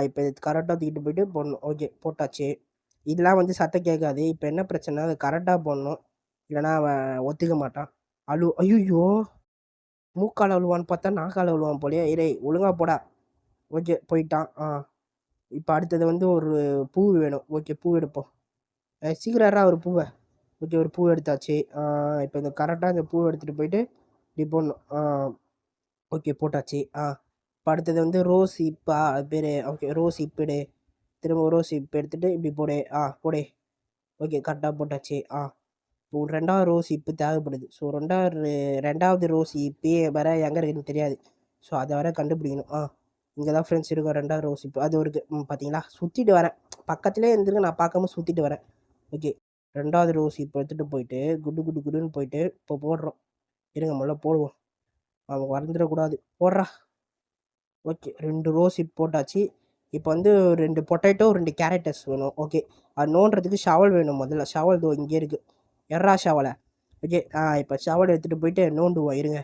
இப்போ இது கரெக்டாக தூக்கிட்டு போயிட்டு போடணும். ஓகே போட்டாச்சு. இதெல்லாம் வந்து சத்தம் கேட்காது. இப்போ என்ன பிரச்சனை, அது கரெக்டாக போடணும், இல்லைனா அவன் ஒத்துக்க மாட்டான். ஐயோ மூக்கால் அழுவான்னு பார்த்தா நாக்கால் அழுவான் போலே. ஒழுங்கா போடா. ஓகே போயிட்டான். இப்போ அடுத்தது வந்து ஒரு பூ வேணும். ஓகே, பூ எடுப்போம். சீக்கிரம் ஒரு பூவை. ஓகே, ஒரு பூ எடுத்தாச்சு. இப்போ இந்த கரெக்டாக இந்த பூவை எடுத்துகிட்டு போயிட்டு இப்படி போடணும். ஓகே போட்டாச்சு. இப்போ அடுத்தது வந்து ரோஸ் இப்பா, அது பேர். ஓகே, ரோஸ் இப்பிடு. திரும்ப ரோஸ் இப்போ எடுத்துகிட்டு இப்படி போடு. போடு. ஓகே, கரெக்டாக போட்டாச்சு. இப்போ 2வது ரோஸ் இப்போ தேவைப்படுது. ஸோ ரெண்டாவது ரோஸ் இப்போ வர எங்கே இருக்குதுன்னு தெரியாது. ஸோ அதை வர கண்டுபிடிக்கணும். இங்கே தான் ஃப்ரெண்ட்ஸ் இருக்கும் 2வது ரோஸ் இப்போ. அது இருக்குது பார்த்தீங்களா, சுற்றிட்டு வரேன். பக்கத்துலேயே இருந்துருக்கு, நான் பார்க்காம சுற்றிட்டு வரேன். ஓகே, 2வது ரோஸ் இப்போ எடுத்துகிட்டு போயிட்டு குடுன்னு போயிட்டு இப்போ போடுறோம். இருங்க, முதல்ல போடுவோம், அவங்க வறந்துடக்கூடாது. போடுறா. ஓகே, 2 ரோஸ் இப்போ போட்டாச்சு. இப்போ வந்து 2 பொட்டேட்டோ 2 கேரட்டஸ் வேணும். ஓகே, அது நோண்டுறதுக்கு ஷவல் வேணும். முதல்ல ஷவல் தோ இங்கே இருக்குது, ஷவலை. ஓகே, இப்போ ஷவல் எடுத்துகிட்டு போயிட்டு நோண்டுவோம். இருங்க,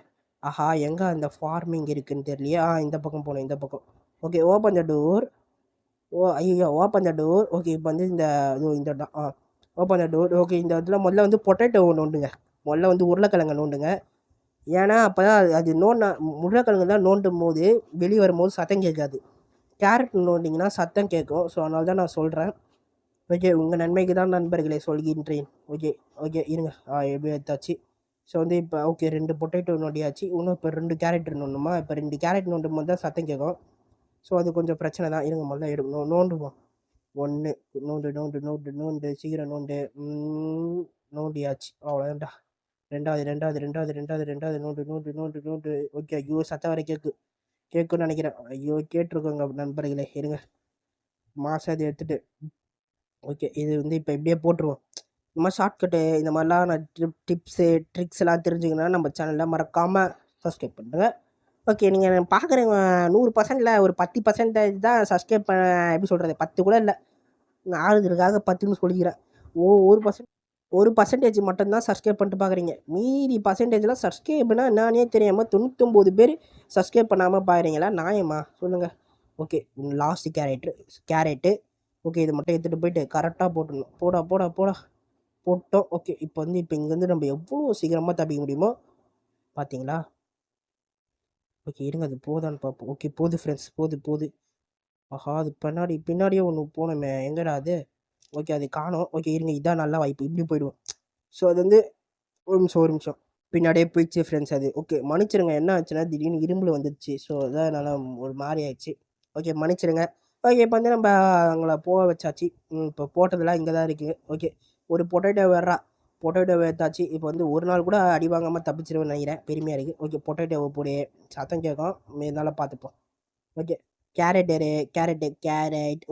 எங்கே அந்த ஃபார்மிங் இருக்குதுன்னு தெரியலையே. இந்த பக்கம் போகணும், இந்த பக்கம். Okay, open the door. ஐயோ ஓப்பன் த டோர். ஓகே, இப்போ வந்து இந்த இடம். Open the door. ஓகே, இந்த இடத்துல முதல்ல வந்து பொட்டேட்டோ நோண்டுங்க. முதல்ல வந்து உருளைக்கிழங்க நோண்டுங்க. ஏன்னா அப்போ தான் அது உருளைக்கிழங்கு தான் நோண்டும் போது வெளியே வரும்போது சத்தம் கேட்காது. கேரட் நோண்டிங்கன்னா சத்தம் கேட்கும். ஸோ அதனால தான் நான் சொல்கிறேன். ஓகே, உங்கள் நன்மைக்கு தான் நண்பர்களை சொல்கின்றேன். ஓகே இருங்க, எப்படி எடுத்தாச்சு. ஸோ வந்து இப்போ ஓகே 2 பொட்டேட்டோ நோண்டியாச்சு. இன்னும் இப்போ 2 கேரட் நோண்டணுமா? இப்போ 2 கேரட் நோண்டும் போது தான் சத்தம் கேட்கும். ஸோ அது கொஞ்சம் பிரச்சனை தான். இருங்க முதல்ல நோண்டுவோம். 1 நோண்டு நோண்டு நோண்டு நோண்டு சீக்கிரம் நோண்டு. நோண்டியாச்சு. அவ்வளோதான்டா. 2வது நோண்டு நோண்டு நோண்டு நோண்டு. ஓகே. ஐயோ! சத்தம் வேற கேட்குன்னு நினைக்கிறேன். ஐயோ! கேட்டிருக்கோங்க நண்பர்களே. இருங்க. மாசம் அதை எடுத்துட்டு. ஓகே. இது வந்து இப்போ இப்படியே போட்டுருவோம். இந்த மாதிரி ஷார்ட்கட்டு இந்த மாதிரிலாம் நான் டிப்ஸு ட்ரிக்ஸ் எல்லாம் தெரிஞ்சுக்கணுன்னா நம்ம சேனலில் மறக்காமல் சப்ஸ்கிரைப் பண்ணுங்க. ஓகே. நீங்கள் பார்க்குறவங்க 100%ல ஒரு 10% தான் சப்ஸ்கிரைப் எப்படி சொல்கிறது, 10 கூட இல்லை, ஆளுங்களுக்காக 10ன்னு சொல்லிக்கிறேன். ஒரு பர்சன்டேஜ் மட்டும்தான் சப்ஸ்கிரைப் பண்ணிட்டு பார்க்குறீங்க. மீதி பர்சன்டேஜ்லாம் சப்ஸ்கிரைப்னா என்னன்னே தெரியாமல் 99 பேர் சப்ஸ்கிரைப் பண்ணாமல் பார்க்குறீங்களா? நியாயமா சொல்லுங்கள். ஓகே. Last carrot. ஓகே. இது மட்டும் எடுத்துகிட்டு போயிட்டு கரெக்டாக போட்டுடணும். போடா போட்டோம். ஓகே. இப்போ இங்கேருந்து நம்ம எவ்வளோ சீக்கிரமாக தப்பிக்க முடியுமோ பார்த்தீங்களா? ஓகே. இருங்க அது போதான்னு பார்ப்போம். ஓகே. போகுது ஃப்ரெண்ட்ஸ். போகுது. ஆஹா! அது பின்னாடியே ஒன்று போனோமே, எங்கடா அது? ஓகே. அது காணோம். ஓகே. இருங்க, இதான் நல்ல வாய்ப்பு. இப்படி போயிடுவோம். ஸோ அது வந்து ஒரு நிமிஷம் பின்னாடியே போயிடுச்சு ஃப்ரெண்ட்ஸ் அது. ஓகே. மன்னிச்சிருங்க. என்ன ஆச்சுன்னா திடீர்னு இரும்புல வந்துடுச்சு. ஸோ அதான் என்னால் ஒரு மாதிரி ஆயிடுச்சு. ஓகே. மன்னிச்சிருங்க. ஓகே. இப்போ வந்து நம்ம அவங்கள போக வச்சாச்சு. இப்போ போட்டதெல்லாம் இங்கே தான் இருக்குது. ஓகே. ஒரு பொட்டேட்டோ எடுத்தாச்சு. இப்போ வந்து ஒரு நாள் கூட அடி வாங்காமல் தப்பிச்சிருவேன்னு நினைக்கிறேன். பெருமையாக இருக்குது. ஓகே. பொட்டேட்டோவை போடு. சத்தம் கேட்கும், இருந்தாலும் பார்த்துப்போம். ஓகே. கேரட்.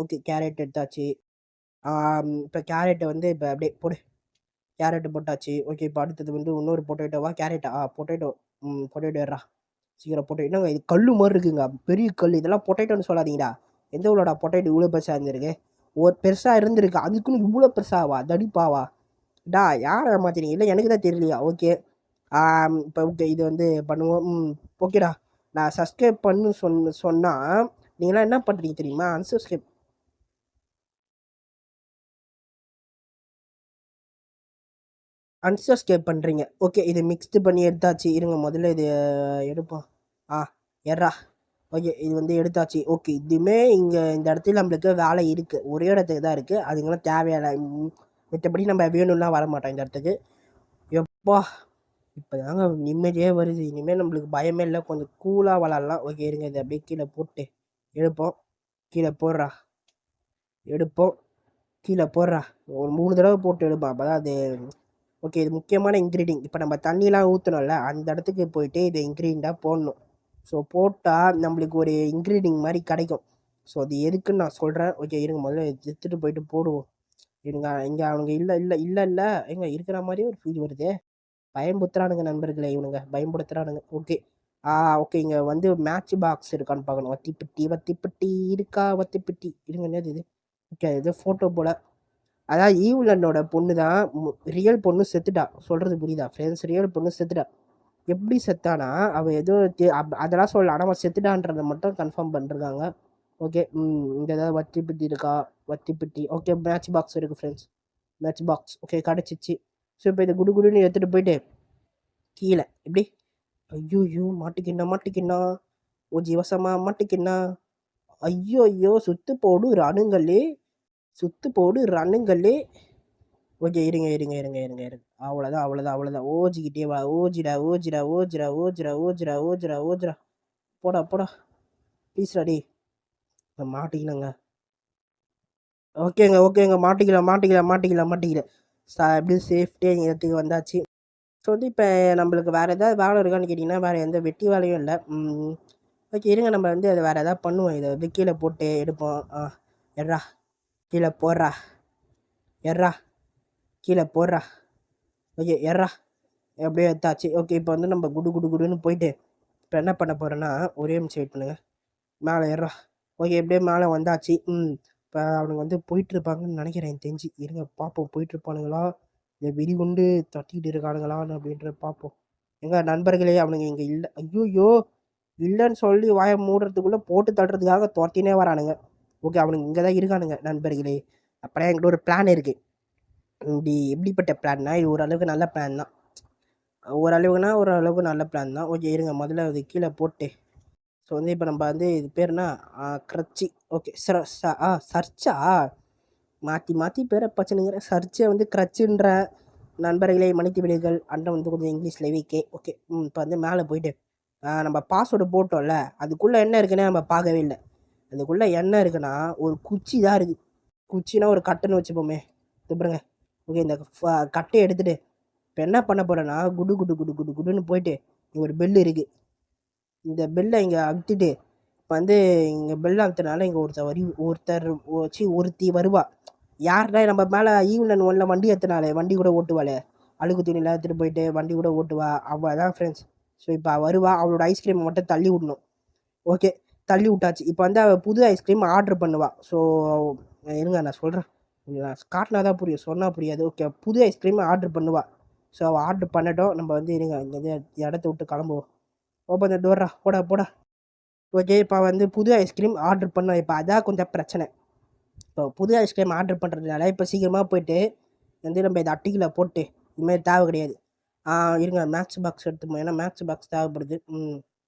ஓகே. கேரட் எடுத்தாச்சு. இப்போ கேரட்டை வந்து இப்போ அப்படியே போடு. கேரட்டு போட்டாச்சு. ஓகே. இப்போ அடுத்தது வந்து இன்னொரு பொட்டேட்டோவா கேரட்டா? பொட்டேட்டோ. பொட்டேட்டோ ஏறா சீக்கிரம். என்னங்க இது கல் மாதிரி இருக்குங்க, பெரிய கல். இதெல்லாம் பொட்டேட்டோன்னு சொல்லாதீங்கடா. எந்த உள்ளடா பொட்டேட்டோ இவ்வளோ பெருசாக இருந்திருக்கு? ஒரு பெருசாக இருந்திருக்கு, அதுக்குன்னு இவ்வளோ பெருசாவா? தடிப்பாவா டா? யாரை ஏமாத்தினீங்க? இல்லை எனக்கு தான் தெரியலையா? ஓகே. இப்போ ஓகே. இது வந்து பண்ணுவோம். ஓகேடா. நான் சப்ஸ்கிரைப் பண்ணு சொன்னால் நீங்களாம் என்ன பண்ணுறீங்க தெரியுமா? அன்சப்ஸ்கிரைப் பண்ணுறீங்க. ஓகே. இது மிக்ஸ்டு பண்ணி எடுத்தாச்சு. இருங்க முதல்ல இது எடுப்போம். எர்ரா. ஓகே. இது வந்து எடுத்தாச்சு. ஓகே. இதுவுமே இந்த இடத்துல நம்மளுக்கு வேலை இருக்குது. ஒரே இடத்துக்கு தான் இருக்குது. அதுங்களாம் தேவையான மற்றபடி நம்ம வேணும்லாம் வர மாட்டோம் இந்த இடத்துக்கு. எப்பா! இப்போ தாங்க நிம்மதியே வருது. இனிமேல் நம்மளுக்கு பயமே இல்லை. கொஞ்சம் கூலாக விளாட்லாம். ஓகே. இருங்க, இதை அப்படியே கீழே போட்டு எடுப்போம். கீழே போடுறா. எடுப்போம். கீழே போடுறா. ஒரு 3 தடவை போட்டு எடுப்போம். அப்போ தான் அது ஓகே. இது முக்கியமான இன்க்ரீடியன்ட். இப்போ நம்ம தண்ணிலாம் ஊற்றணும்ல, அந்த இடத்துக்கு போயிட்டு இது இன்க்ரீடியண்ட்டாக போடணும். ஸோ போட்டால் நம்மளுக்கு ஒரு இன்க்ரீடியன்ட் மாதிரி கிடைக்கும். ஸோ அது எதுக்குன்னு நான் சொல்கிறேன். ஓகே. இருங்க முதல்ல எடுத்துகிட்டு போயிட்டு போடுவோம். இருங்க. இங்கே அவனுங்க இல்லை எங்க இருக்கிற மாதிரியே ஒரு ஃபீல் வருது. பயம்புத்துறானுங்க நண்பர்களே, இவனுங்க பயன்படுத்துகிறானுங்க. ஓகே. ஓகே. இங்கே வந்து மேட்ச் பாக்ஸ் இருக்கான்னு பார்க்கணும். வத்திப்பட்டி இருக்கா? வத்திப்பட்டி இருங்க. என்னது இது? ஓகே. இது ஃபோட்டோ போல். அதாவது ஈவ்லனோட பொண்ணு தான். ரியல் பொண்ணு செத்துட்டா. சொல்கிறது புரியுதா ஃப்ரெண்ட்ஸ்? ரியல் பொண்ணு செத்துட்டா. எப்படி செத்தானா? அவள் ஏதோ அதெல்லாம் சொல்லலாம். ஆனால் அவன் செத்துட்டான்றதை மட்டும் கன்ஃபார்ம் பண்ணிருக்காங்க. ஓகே. இங்கே ஏதாவது வத்திப்பட்டி இருக்கா? வத்திப்பட்டி. ஓகே. மேட்ச் பாக்ஸ் இருக்குது ஃப்ரெண்ட்ஸ். Match box. ஓகே. கிடச்சிச்சு. ஸோ இப்போ இதை குடுன்னு எடுத்துகிட்டு போயிட்டு கீழே எப்படி? ஐயோ! மாட்டிக்கின்னா ஓஜி வசமாக மாட்டிக்கின்னா. ஐயோ! சுத்து போடு ரன்னுங்களே. ஓகே. இருங்க. அவ்வளோதான். ஓஜிக்கிட்டே வா. ஓஜிடா. போடா. ப்ளீஸ்டா டேய். மாட்டிக்கலங்க. ஓகேங்க. மாட்டிக்கல. எப்படி சேஃப்டியாக எங்கள் இடத்துக்கு வந்தாச்சு. ஸோ வந்து இப்போ நம்மளுக்கு வேறு ஏதாவது வேலை இருக்கான்னு கேட்டிங்கன்னா, வேறு எந்த வெட்டி வேலையும் இல்லை. ஓகே. இருங்க, நம்ம வந்து அதை வேறு எதாவது பண்ணுவோம். இதை வந்து கீழே போட்டு எடுப்போம். எட்ரா. கீழே போடுறா. எட்ரா. கீழே போடுறா. ஓகே. எட்ரா. எப்படியோ எடுத்தாச்சு. ஓகே. இப்போ வந்து நம்ம குடுன்னு போயிட்டு இப்போ என்ன பண்ண போகிறோன்னா, ஒரே நிமிஷம் வெயிட் பண்ணுங்கள். மேலே ஏறா. ஓகே. எப்படியே மேலே வந்தாச்சு. இப்போ அவனுங்க வந்து போயிட்டுருப்பாங்கன்னு நினைக்கிறேன் எனக்கு தெரிஞ்சு. இருங்க பார்ப்போம். போயிட்டுருப்பானுங்களா இல்லை வெடிகுண்டு தட்டிக்கிட்டு இருக்கானுங்களான்னு அப்படின்றத பார்ப்போம். எங்கள் நண்பர்களே, அவனுங்க இங்கே இல்லை. ஐயோ! இல்லைன்னு சொல்லி வாயை மூடுறதுக்குள்ளே போட்டு தள்ளுறதுக்காக துரத்தினே வரானுங்க. ஓகே. அவனுங்க இங்கே தான் இருக்கானுங்க நண்பர்களே. அப்புறம் என்கிட்ட ஒரு பிளான் இருக்குது. எப்படிப்பட்ட பிளான்னா, இது ஓரளவுக்கு நல்ல பிளான் தான். ஓரளவுக்கு நல்ல பிளான் தான். ஓகே. இருங்க முதல்ல அது கீழே போட்டு ஸோ வந்து இப்போ நம்ம வந்து இது பேர்னா க்ரட்சி. ஓகே. சர்ச்சா மாற்றி பேரை பச்சனுங்கிற சர்ச்சை வந்து க்ரட்சுன்ற நண்பர்களே மன்னித்து விடுங்கள். அண்ணன் வந்து கொஞ்சம் இங்கிலீஷில் வீக்கே. ஓகே. இப்போ வந்து மேலே போயிட்டு நம்ம பாஸ்வேர்டு போட்டோம்ல, அதுக்குள்ளே என்ன இருக்குன்னு நம்ம பார்க்கவே இல்லை. அதுக்குள்ளே என்ன இருக்குன்னா ஒரு குச்சி தான் இருக்குது. குச்சினா ஒரு கட்டுன்னு வச்சுப்போமே, இது பாருங்க. ஓகே, இந்த கட்டையை எடுத்துகிட்டு இப்போ என்ன பண்ண போகிறேன்னா குடு குடு குடு குடு குடுன்னு போயிட்டு இங்கே ஒரு பெல் இருக்குது. இந்த பெல்லை இங்கே அழுத்திட்டு இப்போ வந்து இங்கே பெல் அழுத்தினால இங்கே ஒருத்தி வருவா. யாருன்னா நம்ம மேலே ஈவினிங் ஒன்றில் வண்டி ஏற்றினாலே வண்டி கூட ஓட்டுவாளே, அழுகு துணியில் எடுத்துகிட்டு போயிட்டு வண்டி கூட ஓட்டுவா, அவள் தான் ஃப்ரெண்ட்ஸ். ஸோ இப்போ வருவா, அவளோட ஐஸ்கிரீம் மட்டும் தள்ளி விடணும். ஓகே, தள்ளி விட்டாச்சு. இப்போ வந்து அவள் புது ஐஸ்கிரீம் ஆர்டர் பண்ணுவா. ஸோ இருங்க நான் சொல்கிறேன், நான் காட்டினா தான் புரியும், சொன்னால் புரியாது. ஓகே, புது ஐஸ்கிரீம் ஆர்டர் பண்ணுவா. ஸோ அவள் ஆர்டர் பண்ணட்டும், நம்ம வந்து இருங்க இந்த இடத்த விட்டு கிளம்புவோம். ஓப்பன் த டோரா, போடா போடா. ஓகே, இப்போ வந்து புது ஐஸ்கிரீம் ஆர்டர் பண்ணோம். இப்போ அதான் கொஞ்சம் பிரச்சனை. இப்போ புது ஐஸ்கிரீம் ஆர்டர் பண்ணுறதுனால இப்போ சீக்கிரமாக போயிட்டு வந்து நம்ம இதை அட்டிக்கில் போட்டு இதுமாதிரி தேவை கிடையாது. இருங்க மேக்ஸ் பாக்ஸ் எடுத்துப்போம், ஏன்னா மேக்ஸ் பாக்ஸ் தேவைப்படுது.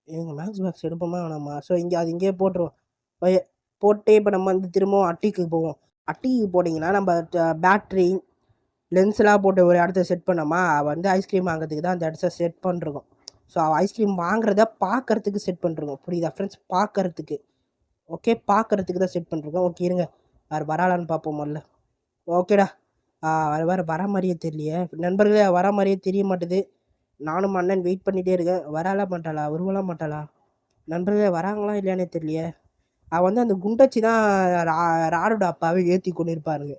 இருங்க மேக்ஸ் பாக்ஸ் எடுப்போமா வேணாமா? ஸோ அது இங்கேயே போட்டுருவோம். போட்டு இப்போ நம்ம வந்து திரும்பவும் அட்டிக்கு போவோம். அட்டிக்கு போட்டிங்கன்னா நம்ம பேட்ரி லென்ஸ்லாம் போட்டு ஒரு இடத்த செட் பண்ணோமா, வந்து ஐஸ்கிரீம் வாங்குறதுக்கு தான் அந்த இடத்த செட் பண்ணிருக்கோம். ஸோ ஐஸ்கிரீம் வாங்குறத பார்க்கறதுக்கு செட் பண்ணிருக்கோம். புரியுதா ஃப்ரெண்ட்ஸ்? பார்க்கறதுக்கு. ஓகே, பார்க்கறதுக்கு தான் செட் பண்ணிருக்கோம். ஓகே இருங்க, வேறு வராலான்னு பார்ப்போம் முதல்ல. ஓகேடா, வர மாதிரியே தெரியலையே நண்பர்களே, வர மாதிரியே தெரிய மாட்டுது. நானும் அண்ணன் வெயிட் பண்ணிகிட்டே இருக்கேன். வரலாம் மாட்டாளா, வருவலாம் மாட்டாளா? நண்பர்களே வராங்களா இல்லையானே தெரியலையே. அவள் வந்து அந்த குண்டச்சி தான் ராடோட அப்பாவே ஏற்றி கொண்டு இருப்பாருங்க.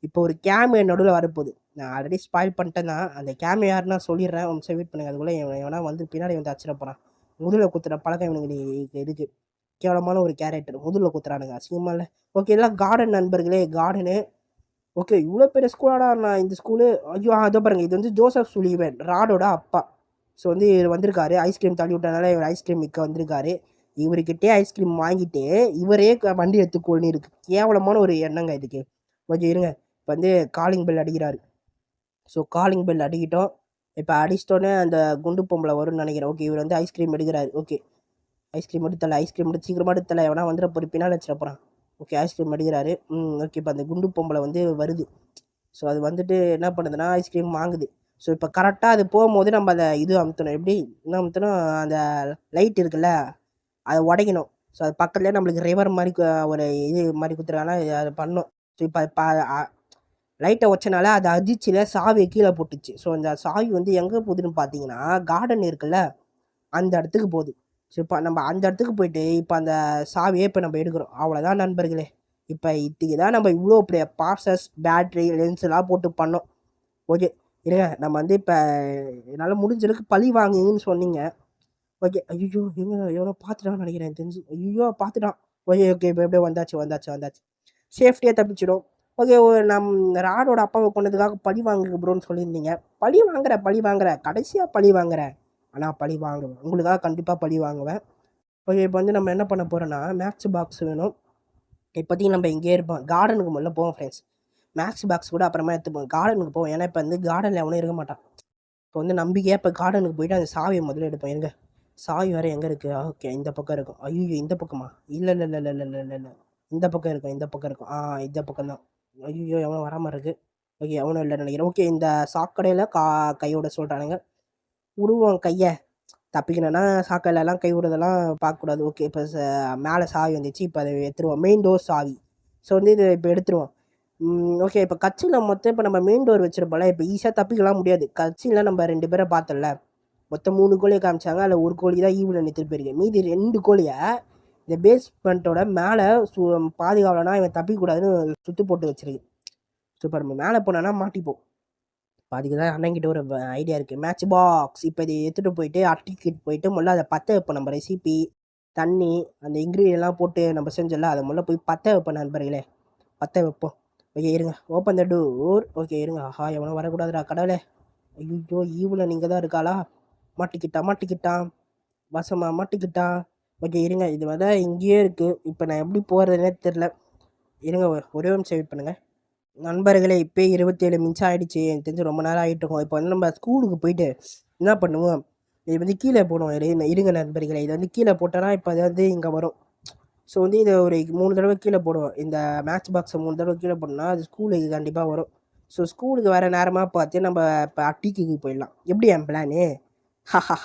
இப்போ ஒரு கேம் நடுவில் வரப்போகுது. நான் ஆல்ரெடி ஸ்பாயில் பண்ணிட்டேன் தான். அந்த கேம் யாருன்னா சொல்லிடுறேன், நிமிஷம் வெயிட் பண்ணுங்க. அதுக்குள்ளே எவனா வந்து பின்னாடி வந்து அச்சிட போகிறான். முதுகில் குத்துற பழக்கம் இவனுக்கு இருக்குது. கேவலமான ஒரு கேரக்டர், முதுகில் குத்துறானுங்க, அசிங்கமாக இல்லை? ஓகே, எல்லாம் கார்டன் நண்பர்களே, கார்டனு. ஓகே, இவ்வளோ பெரிய ஸ்கூலாடா நான் இந்த ஸ்கூலு. ஐயோ அதோ பாருங்கள், இது வந்து ஜோசப் சுலிவன், ராடோட அப்பா. ஸோ வந்து இவர் வந்திருக்காரு, ஐஸ்கிரீம் தள்ளி விட்டனால இவர் ஐஸ்கிரீம் விற்க வந்திருக்காரு. இவர்கிட்டே ஐஸ்கிரீம் வாங்கிட்டு இவரே வண்டி எடுத்துக்கொள்னு இருக்குது. கேவலமான ஒரு எண்ணங்க இதுக்கு. கொஞ்சம் இருங்க, இப்போ வந்து காலிங் பெல் அடிக்கிறாரு. ஸோ காலிங் பெல் அடிக்கிட்டோம். இப்போ அடிச்சிட்டோன்னே அந்த குண்டு பொம்பளை வரும்னு நினைக்கிறேன். ஓகே, இவர் வந்து ஐஸ்கிரீம் எடுக்கிறாரு. ஓகே, ஐஸ்கிரீம் எடுத்தல, ஐஸ்கிரீம் எடுத்து சீக்கிரமாக எடுத்தல, எவனா வந்துட போகிற பின்னால் வச்சிட போகிறான். ஓகே, ஐஸ்கிரீம் எடுக்கிறாரு. ஓகே, இப்போ அந்த குண்டு பொம்பளை வந்து வருது. ஸோ அது வந்துட்டு என்ன பண்ணுதுன்னா ஐஸ்கிரீம் வாங்குது. ஸோ இப்போ கரெக்டாக அது போகும்போது நம்ம அதை அமுத்தணும். எப்படி என்ன அமுத்தணும்? அந்த லைட் இருக்குல்ல, அதை உடைக்கணும். ஸோ அது பக்கத்துலேயே நம்மளுக்கு ரிவர் மாதிரி ஒரு இது மாதிரி குத்துறாங்கன்னா அதை பண்ணணும். ஸோ இப்போ லைட்டை வச்சனால அது அதிர்ச்சியில் சாவியை கீழே போட்டுச்சு. ஸோ அந்த சாவி வந்து எங்கே போகுதுன்னு பார்த்தீங்கன்னா கார்டன் இருக்குல்ல, அந்த இடத்துக்கு போகுது. ஸோ இப்போ நம்ம அந்த இடத்துக்கு போயிட்டு இப்போ அந்த சாவியை இப்போ நம்ம எடுக்கிறோம். அவ்வளோதான் நண்பர்களே. இப்போ இதுக்கு தான் நம்ம இவ்வளோ பெரிய ப்ராசஸ், பேட்ரி, லென்ஸ்லாம் போட்டு பண்ணோம். ஓகே இருங்க, நம்ம வந்து இப்போ என்னால் முடிஞ்சளவுக்கு பழி வாங்குங்கன்னு சொன்னீங்க. ஓகே, ஐயோ எங்க எவ்வளோ பார்த்துட்டான்னு நினைக்கிறேன் தெரிஞ்சு. ஐயோ பார்த்துட்டான். ஓகே ஓகே, இப்போ எப்படியோ வந்தாச்சு. சேஃப்டியாக தப்பிச்சிடும். ஓகே, ராடோட அப்பாவை கொண்டதுக்காக பழி வாங்குங்க ப்ரோன்னு சொல்லியிருந்தீங்க. பழி வாங்குற கடைசியாக பழி வாங்குறேன். ஆனால் பழி வாங்குவேன், உங்களுக்காக கண்டிப்பாக பழி வாங்குவேன். ஓகே, இப்போ வந்து நம்ம என்ன பண்ண போகிறோன்னா மேக்ஸ் பாக்ஸ் வேணும். இப்போதைக்கு நம்ம இங்கே இருப்போம். கார்டனுக்கு முதல்ல போவோம் ஃப்ரெண்ட்ஸ். மேக்ஸ் பாக்ஸ் கூட அப்புறமா எடுத்துப்போம். கார்டனுக்கு போவோம், ஏன்னா இப்போ வந்து கார்டனில் எவனும் இருக்க மாட்டான். இப்போ வந்து நம்பிக்கையாக இப்போ கார்டனுக்கு போயிட்டு அந்த சாவியை முதல்ல எடுப்போம். எங்கே சாவி வேறு எங்கே இருக்குது? ஓகே, இந்த பக்கம் இருக்கும். ஐயோ இந்த பக்கமா? இல்லை இந்த பக்கம் இருக்கும். இந்த பக்கம் தான். ஐயோ எவனோ வராமல் இருக்குது. ஓகே, எவனும் இல்லைன்னு நினைக்கிறேன். ஓகே, இந்த சாக்கடையில் கையோட சொல்கிறானுங்க. விடுவோம் கையை. தப்பிக்கணும்னா சாக்கடையிலலாம் கை விடுறதெல்லாம் பார்க்கக்கூடாது. ஓகே, இப்போ மேலே சாவி வந்துச்சு. இப்போ அதை எடுத்துருவோம், மெயின் டோர் சாவி. ஸோ வந்து இது இப்போ எடுத்துருவோம். ஓகே, இப்போ கட்சியில் மொத்தம் இப்போ நம்ம மெயின் டோர் வச்சுருப்போம்ல, இப்போ ஈஸியாக தப்பிக்கலாம் முடியாது. கட்சியில் நம்ம 2 பேரை பார்த்தோம்ல, மொத்தம் 3 கோழியை காமிச்சாங்க. அதில் ஒரு கோழி தான் ஈவில் நிறுத்திட்டு போயிருக்கு. மீதி 2 கோழியை இந்த பேஸ்மெண்ட்டோட மேலே பாதுகாவலனா இவன் தப்பிக்கக்கூடாதுன்னு சுற்று போட்டு வச்சிருக்கு. ஸோ இப்போ நம்ம மேலே போனோன்னா மாட்டிப்போம். இப்போ அதுக்கு தான் அண்ணங்கிட்ட ஒரு ஐடியா இருக்குது. மேட்ச் பாக்ஸ் இப்போ இதை எடுத்துகிட்டு போயிட்டு அட்டிக்கிட்டு போயிட்டு முதல்ல அதை பற்ற வைப்போம். நம்ம ரெசிபி, தண்ணி, அந்த இன்க்ரீடியெல்லாம் போட்டு நம்ம செஞ்சோம்ல, அதை முதல்ல போய் பற்ற வைப்போம் நண்பர்களே. பற்ற வைப்போம். ஓகே இருங்க, ஓப்பன் த டோர். ஓகே இருங்க, ஆஹா எவனோ வரக்கூடாதுடா கடவுளே. ஐயோ ஈவில் நீங்கள் தான் இருக்காளா? மாட்டிக்கிட்டான் வசமா மாட்டிக்கிட்டான். ஓகே இருங்க, இது வந்து இங்கேயே இருக்குது. இப்போ நான் எப்படி போகிறதுனே தெரில. இருங்க ஒரே நிமிஷம் வெயிட் பண்ணுங்கள் நண்பர்களே. இப்போ 27 நிமிஷம் ஆகிடுச்சு. எனக்கு தெரிஞ்சு ரொம்ப நேரம் ஆகிட்டு இருக்கோம். இப்போ வந்து நம்ம ஸ்கூலுக்கு போயிட்டு என்ன பண்ணுவோம், இது வந்து கீழே போடுவோம். இருங்க நண்பர்களே, இது வந்து கீழே போட்டோன்னா இப்போ அது வந்து இங்கே வரும். ஸோ வந்து இதை ஒரு 3 தடவை கீழே போடுவோம். இந்த மேட்ச் பாக்ஸை 3 தடவை கீழே போடணும்னா அது ஸ்கூலுக்கு கண்டிப்பாக வரும். ஸோ ஸ்கூலுக்கு வர நேரமாக பார்த்து நம்ம இப்போ அட்டிக்கு போயிடலாம். எப்படி என் பிளானு? ஹஹா,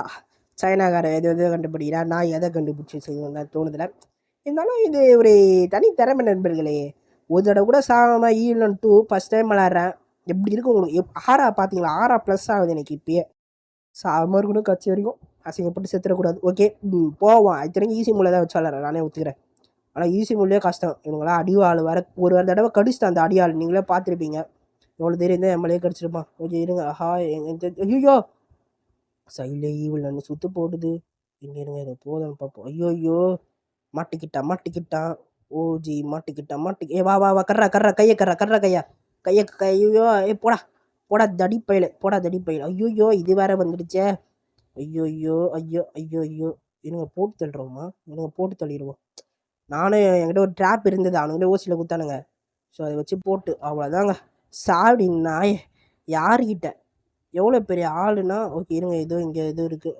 சைனாக்காரன் எது கண்டுபிடிக்கிறா, நான் எதை கண்டுபிடிச்சி செய்யணும் தான் தோணுதில்ல. இருந்தாலும் இது ஒரு தனி திறமை நண்பர்களே. ஒரு தடவை கூட சாகாம ஈவலன் 2 ஃபர்ஸ்ட் டைம் விளாட்றேன். எப்படி இருக்கு உங்களுக்கு? ஆறா பார்த்தீங்களா? ஆறா ப்ளஸ் ஆகுது எனக்கு இப்பயே. சாகாம இருக்கணும் கடைசி வரைக்கும். அசிங்கப்பட்டு செத்துறக்கூடாது. ஓகே. போவோம். இத்தனைக்கும் ஈஸி மோட்ல தான் வச்சு விளாட்றேன். நானே ஒத்துக்கிறேன். ஆனால் ஈஸி மோட்லேயே கஷ்டம். இவங்களாம் அடி ஆள் வேற ஒரு தடவை கடிச்சிட்டான் அந்த அடி ஆள். நீங்களே பார்த்துருப்பீங்க. எவ்வளோ தைரியம் தான் எம்எல்ஏ கடிச்சிருப்பான். ஓகே இருங்க. ஐயோ சைடில் ஈவில் சுத்து போடுது. இங்கே இருங்க இது போதும் பார்ப்போம். ஐயோ மாட்டிக்கிட்டான். ஓஜி மாட்டிக்கிட்டான். ஏ வா வா வா கர்றா கையா ஐயோ போடா தடி பயில. ஐயோ இது வேற வந்துடுச்சே. ஐயோ இருங்க போட்டு தள்ளுறோமா? இருங்க போட்டு தள்ளிடுவோம். நானும் என்கிட்ட ஒரு ட்ராப் இருந்தது. அவனுங்களே ஓசியில் குத்தானுங்க. ஸோ அதை வச்சு போட்டு அவ்வளோதாங்க. சாடி நாய் யாருக்கிட்ட எவ்வளோ பெரிய ஆளுன்னா ஓகே இருங்க. ஏதோ இங்கே எதுவும் இருக்குது.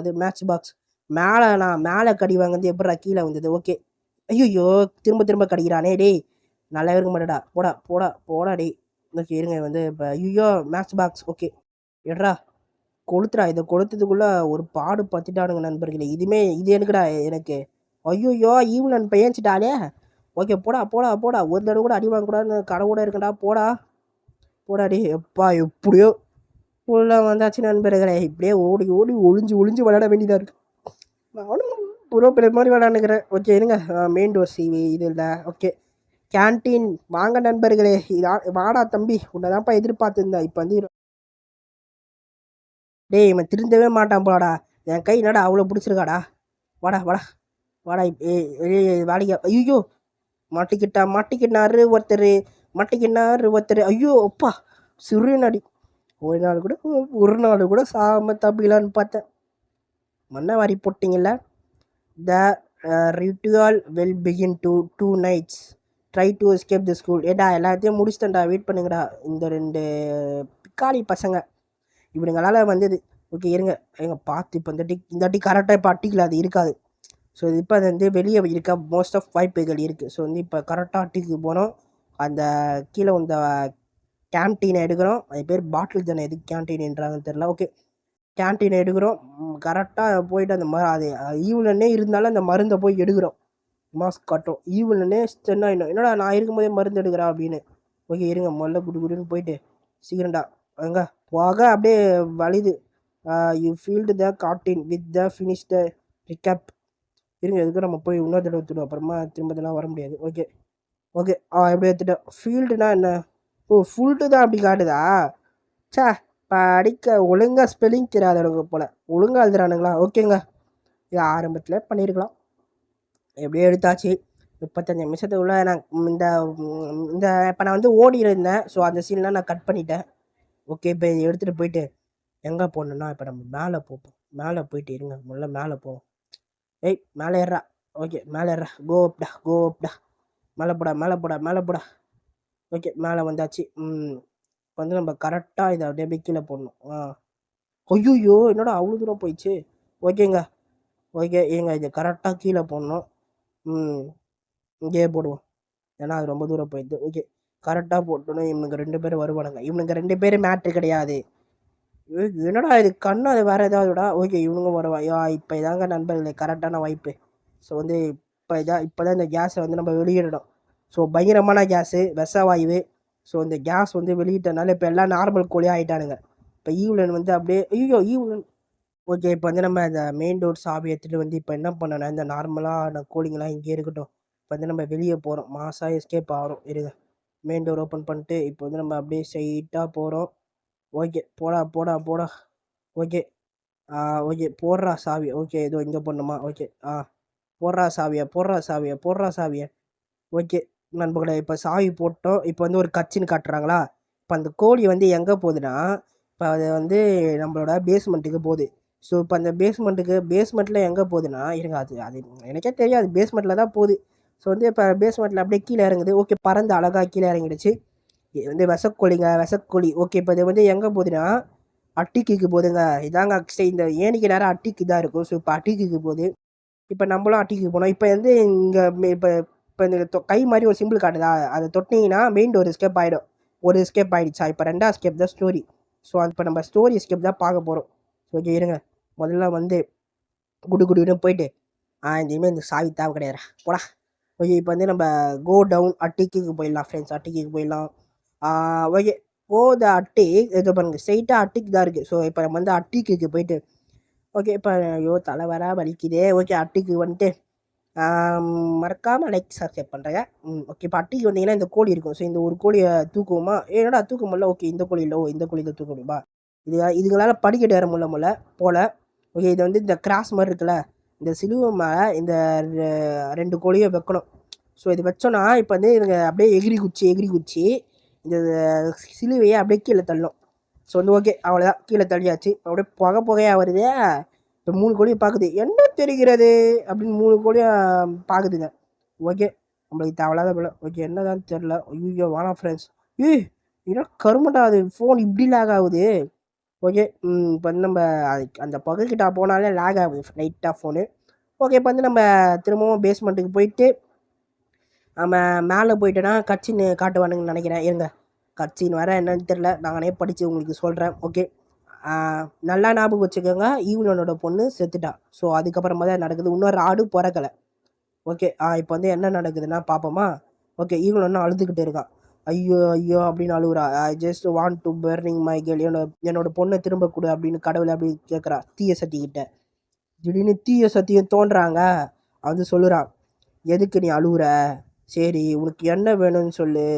இது மேட்ச் பாக்ஸ் மேலே கடி வாங்குறது எப்படா கீழே வந்தது? ஓகே. ஐயோ திரும்ப கடிக்கிறானே டேய். நல்லா இருக்க மாட்டேடா. போடா டேய். ஓகே இருங்க வந்து இப்போ ஐயோ மேட்ச் பாக்ஸ். ஓகே எட்ரா கொளுத்துறா. இதை கொளுத்துறதுக்குள்ளே ஒரு பாடு பற்றிட்டானுங்க நண்பர்களே. இது எனக்குடா எனக்கு. ஐயோ ஈவலன் பையன்ச்சிட்டாலே. ஓகே போடா ஒரு தடவை கூட அடி வாங்கக்கூடாதுன்னு கடை கூட இருக்கண்டா. போடா டே எப்பா எப்படியோ உள்ள வந்தாச்சு நண்பர்களே. இப்படியே ஓடி ஒளிஞ்சு விளையாட வேண்டியதாக இருக்குது. நானும் ப்ரோ பிளேயர் மாதிரி விளையாண்டுக்கிறேன். ஓகே இருங்க. மெயின் டோர் சிவி இது இல்லை. ஓகே கேன்டீன் வாங்க நண்பர்களே. வாடா தம்பி உன்னை தான்ப்பா எதிர்பார்த்துருந்தேன். இப்போ வந்து டேய் இவன் திருந்தவே மாட்டான் போடா. என் கை என்னடா அவ்வளோ பிடிச்சிருக்காடா. வாடா வேலைக்கு. ஐயோ மாட்டிக்கிட்டாரு ஒருத்தர். ஐயோ அப்பா சிறு நடி. ஒரு நாள் கூட சாம தப்பிக்கலான்னு பார்த்தேன். மண்ணை வாரி போட்டிங்கல்ல. The ritual will begin to 2 nights. Try to escape the school. ஏடா எல்லாத்தையும் முடிச்சிட்டேன்டா. வெயிட் பண்ணுங்கடா. இந்த 2 பிக்காளி பசங்க இவனுங்களால் வந்தது. ஓகே இருங்க பார்த்து இப்போ இந்த அடி கரெக்டாக இப்போ அட்டிக்கல அது இருக்காது. ஸோ இது இப்போ அது வந்து வெளியே இருக்க மோஸ்ட் ஆஃப் வாய்ப்புகள் இருக்குது. ஸோ வந்து இப்போ கரெக்டாக அட்டிக்கு போகிறோம். அந்த கீழே இந்த கேன்டீனை எடுக்கிறோம். அது பேர் பாட்டில் தானே எதுக்கு கேன்டீன்ன்றாங்கன்னு தெரில. ஓகே கேன்டீனை எடுக்கிறோம். கரெக்டாக போயிட்டு அந்த அது ஈவிலன்னே இருந்தாலும் அந்த மருந்தை போய் எடுக்கிறோம். மாஸ்க் காட்டும். ஈவிலன்னே என்னடா நான் இருக்கும்போதே மருந்து எடுக்கிறா அப்படின்னு. ஓகே இருங்க முதல்ல குடுன்னு போயிட்டு சீக்கிரண்டா அங்கே போக அப்படியே வலிது. You filled the garden with the finish the recap. இருங்க எதுக்கு நம்ம போய் இன்னொரு தடவை எடுத்துடும். அப்புறமா திரும்பதெல்லாம் வர முடியாது. ஓகே எப்படி எடுத்துட்டோம். ஃபீல்டுனா என்ன? ஃபுல்டு தான் அப்படி காட்டுதா? படிக்க ஒழுங்காக ஸ்பெல்லிங் தெரியாதவங்க போல் ஒழுங்காக எழுதுறானுங்களா? ஓகேங்க இது ஆரம்பத்தில் பண்ணியிருக்கலாம். எப்படியோ எடுத்தாச்சு. 35 நிமிஷத்துக்குள்ளே நான் இந்த இப்போ நான் வந்து ஓடி இருந்தேன். ஸோ அந்த சீன்லாம் நான் கட் பண்ணிட்டேன். ஓகே இப்போ எடுத்துகிட்டு போயிட்டு எங்கே போகணுன்னா இப்போ நம்ம மேலே போயிட்டு இருங்க முதல்ல மேலே போவோம். மேலே ஏறா. ஓகே மேலே ஏறா. கோ அப்டா மேலே போடா. ஓகே மேலே வந்தாச்சு. இப்போ வந்து நம்ம கரெக்டாக இதை அப்படியே கீழே போடணும். ஐயோ என்னடா அவ்வளோ தூரம் போயிடுச்சு. ஓகேங்க இது கரெக்டாக கீழே போடணும். இங்கேயே போடுவோம். ஏன்னா அது ரொம்ப தூரம் போயிடுது. ஓகே கரெக்டாக போட்டோன்னே இவனுங்க 2 பேரும் வருவானுங்க. இவனுங்க 2 பேரும் மேட்ரு கிடையாது. என்னடா இது கண்ணு அது வேறு ஏதாவதுடா. ஓகே இவனுங்க வருவாயா? இப்போ இதாங்க நண்பர்களே கரெக்டான வாய்ப்பு. ஸோ வந்து இப்போ தான் இந்த கேஸை வந்து நம்ம வெளியிடணும். ஸோ பயங்கரமான கேஸு விஷவாயு. ஸோ இந்த கேஸ் வந்து வெளியிட்டனால இப்போ எல்லாம் நார்மல் கோழியாக ஆகிட்டானுங்க. இப்போ ஈவ்லன் வந்து அப்படியே ஈவ்லன். ஓகே இப்போ வந்து நம்ம இந்த மெயின் டோர் சாவி எடுத்துகிட்டு வந்து இப்போ என்ன பண்ணோன்னா இந்த நார்மலாக கோழிங்கெல்லாம் இங்கே இருக்கட்டும். இப்போ வந்து நம்ம வெளியே போகிறோம். மாசாக எஸ்கேப் ஆகிறோம். இருங்க மெயின் டோர் ஓப்பன் பண்ணிட்டு இப்போ வந்து நம்ம அப்படியே ஸ்ட்ரைட்டாக போகிறோம். ஓகே போடா. ஓகே போடுறா சாவி. ஓகே ஏதோ இங்கே போடணுமா? ஓகே போடுறா சாவியை. ஓகே நண்பர்களே இப்போ சாவி போட்டோம். இப்போ வந்து ஒரு கச்சின்னு காட்டுறாங்களா? இப்போ அந்த கோழி வந்து எங்கே போகுதுன்னா இப்போ அது வந்து நம்மளோட பேஸ்மெண்ட்டுக்கு போகுது. ஸோ இப்போ அந்த பேஸ்மெண்ட்டில் எங்கே போகுதுன்னா இருங்க அது எனக்கே தெரியாது. பேஸ்மெண்ட்டில் தான் போகுது. ஸோ வந்து இப்போ பேஸ்மெண்ட்டில் அப்படியே கீழே இறங்குது. ஓகே பறந்து அழகாக கீழே இறங்கிடுச்சு. இது வந்து விஷக்கோழி. ஓகே இப்போ இது வந்து எங்கே போகுதுன்னா அட்டிக்கு போகுதுங்க. இதாங்க இந்த ஏனிக்கு நேரம் அட்டிக்கு தான் இருக்கும். ஸோ இப்போ அட்டிக்கு போகுது. இப்போ நம்மளும் அட்டிக்கு போனோம். இப்போ வந்து இங்கே இப்போ இந்த கை மாதிரி ஒரு சிம்பிள் காட்டுதா? அதை தொட்டிங்கன்னா மெயின் டோர் எஸ்கேப் ஆகிடும். ஒரு எஸ்கேப் ஆகிடுச்சா? இப்போ 2ஆவது எஸ்கேப் தான் ஸ்டோரி. ஸோ இப்போ நம்ம ஸ்டோரி எஸ்கேப் தான் பார்க்க போகிறோம். ஓகே இருங்க முதல்ல வந்து குடுன்னு போயிட்டு இனிமேல் இந்த சாவி தேவை கிடையாது போடா. ஓகே இப்போ வந்து நம்ம கோ டவுன் அட்டிக்கு போயிடலாம் ஃப்ரெண்ட்ஸ். அட்டிக்கு போயிடலாம். ஓகே கோ த அட்டிக் இது பாருங்க ஸ்ட்ரெயிட்டாக அட்டிக் தான் இருக்குது. ஸோ இப்போ நம்ம வந்து அட்டிக்கு போயிட்டு ஓகே இப்போ ஐயோ தலை வர வலிக்குதே. ஓகே அட்டிக்கு வந்துட்டு மறக்காமல் லைக் சப்ஸ்கிரைப் பண்ணுறேங்க. ஓகே இப்போ அட்டிக்கு வந்தீங்கன்னா இந்த கோழி இருக்கும். ஸோ இந்த ஒரு கோழியை தூக்குவோமா? என்னடா தூக்க முடியல. ஓகே இந்த கோழி இல்லை. இந்த கோழி தான் தூக்க முடியுமா? இதுங்களால் படிக்கட்டு ஏற முடியல போல். ஓகே இது வந்து இந்த கிராஸ் மாதிரி இருக்குல்ல, இந்த சிலுவை மேலே இந்த 2 கோழியை வைக்கணும். ஸோ இது வச்சோன்னா இப்போ வந்து இதுங்க அப்படியே எகிரி குச்சி இந்த சிலுவையை அப்படியே கீழே தள்ளும். ஸோ வந்து ஓகே அவ்வளோதான், கீழே தள்ளியாச்சு. அப்படியே புகையாக வருது. இப்போ 3 கோழியை பார்க்குது. என்ன தெரிகிறது அப்படின்னு 3 கோழியாக பார்க்குதுங்க. ஓகே நம்மளுக்கு தேவையில்லாத போல. ஓகே என்னதான் தெரில. ஐயோ வேணாம் ஃப்ரெண்ட்ஸ். ஏன்னா கருமட்டா அது ஃபோன் இப்படி லேக் ஆகுது. ஓகே இப்போ வந்து நம்ம அந்த பகல்கிட்ட போனாலே லேக் ஆகுது லைட்டாக ஃபோனு. ஓகே இப்போ வந்து நம்ம திரும்பவும் பேஸ்மெண்ட்டுக்கு போயிட்டு நம்ம மேலே போயிட்டோன்னா கட்சின்னு காட்டுவானுங்கன்னு நினைக்கிறேன். இருங்க கட்சின்னு வர என்னன்னு தெரில, நானே படித்து உங்களுக்கு சொல்கிறேன். ஓகே நல்லா ஞாபகம் வச்சுக்கோங்க, ஈவனோட பொண்ணு செத்துட்டா. ஸோ அதுக்கப்புறமா தான் நடக்குது. இன்னொரு ஆடு பிறக்கலை. ஓகே இப்போ வந்து என்ன நடக்குதுன்னா பார்ப்போமா? ஓகே ஈவன் அழுதுகிட்டு இருக்கான். ஐயோ ஐயோ அப்படின்னு அழுகுறா. I just want to burning my girl, என்னோட பொண்ணை திரும்ப கொடு அப்படின்னு கடவுளை அப்படி கேட்குறா தீய சக்திக்கிட்ட. திடீர்னு தீய சத்தியம் தோன்றாங்க. அது சொல்லுறான், எதுக்கு நீ அழுகுற? சரி உனக்கு என்ன வேணும்னு சொல்லு,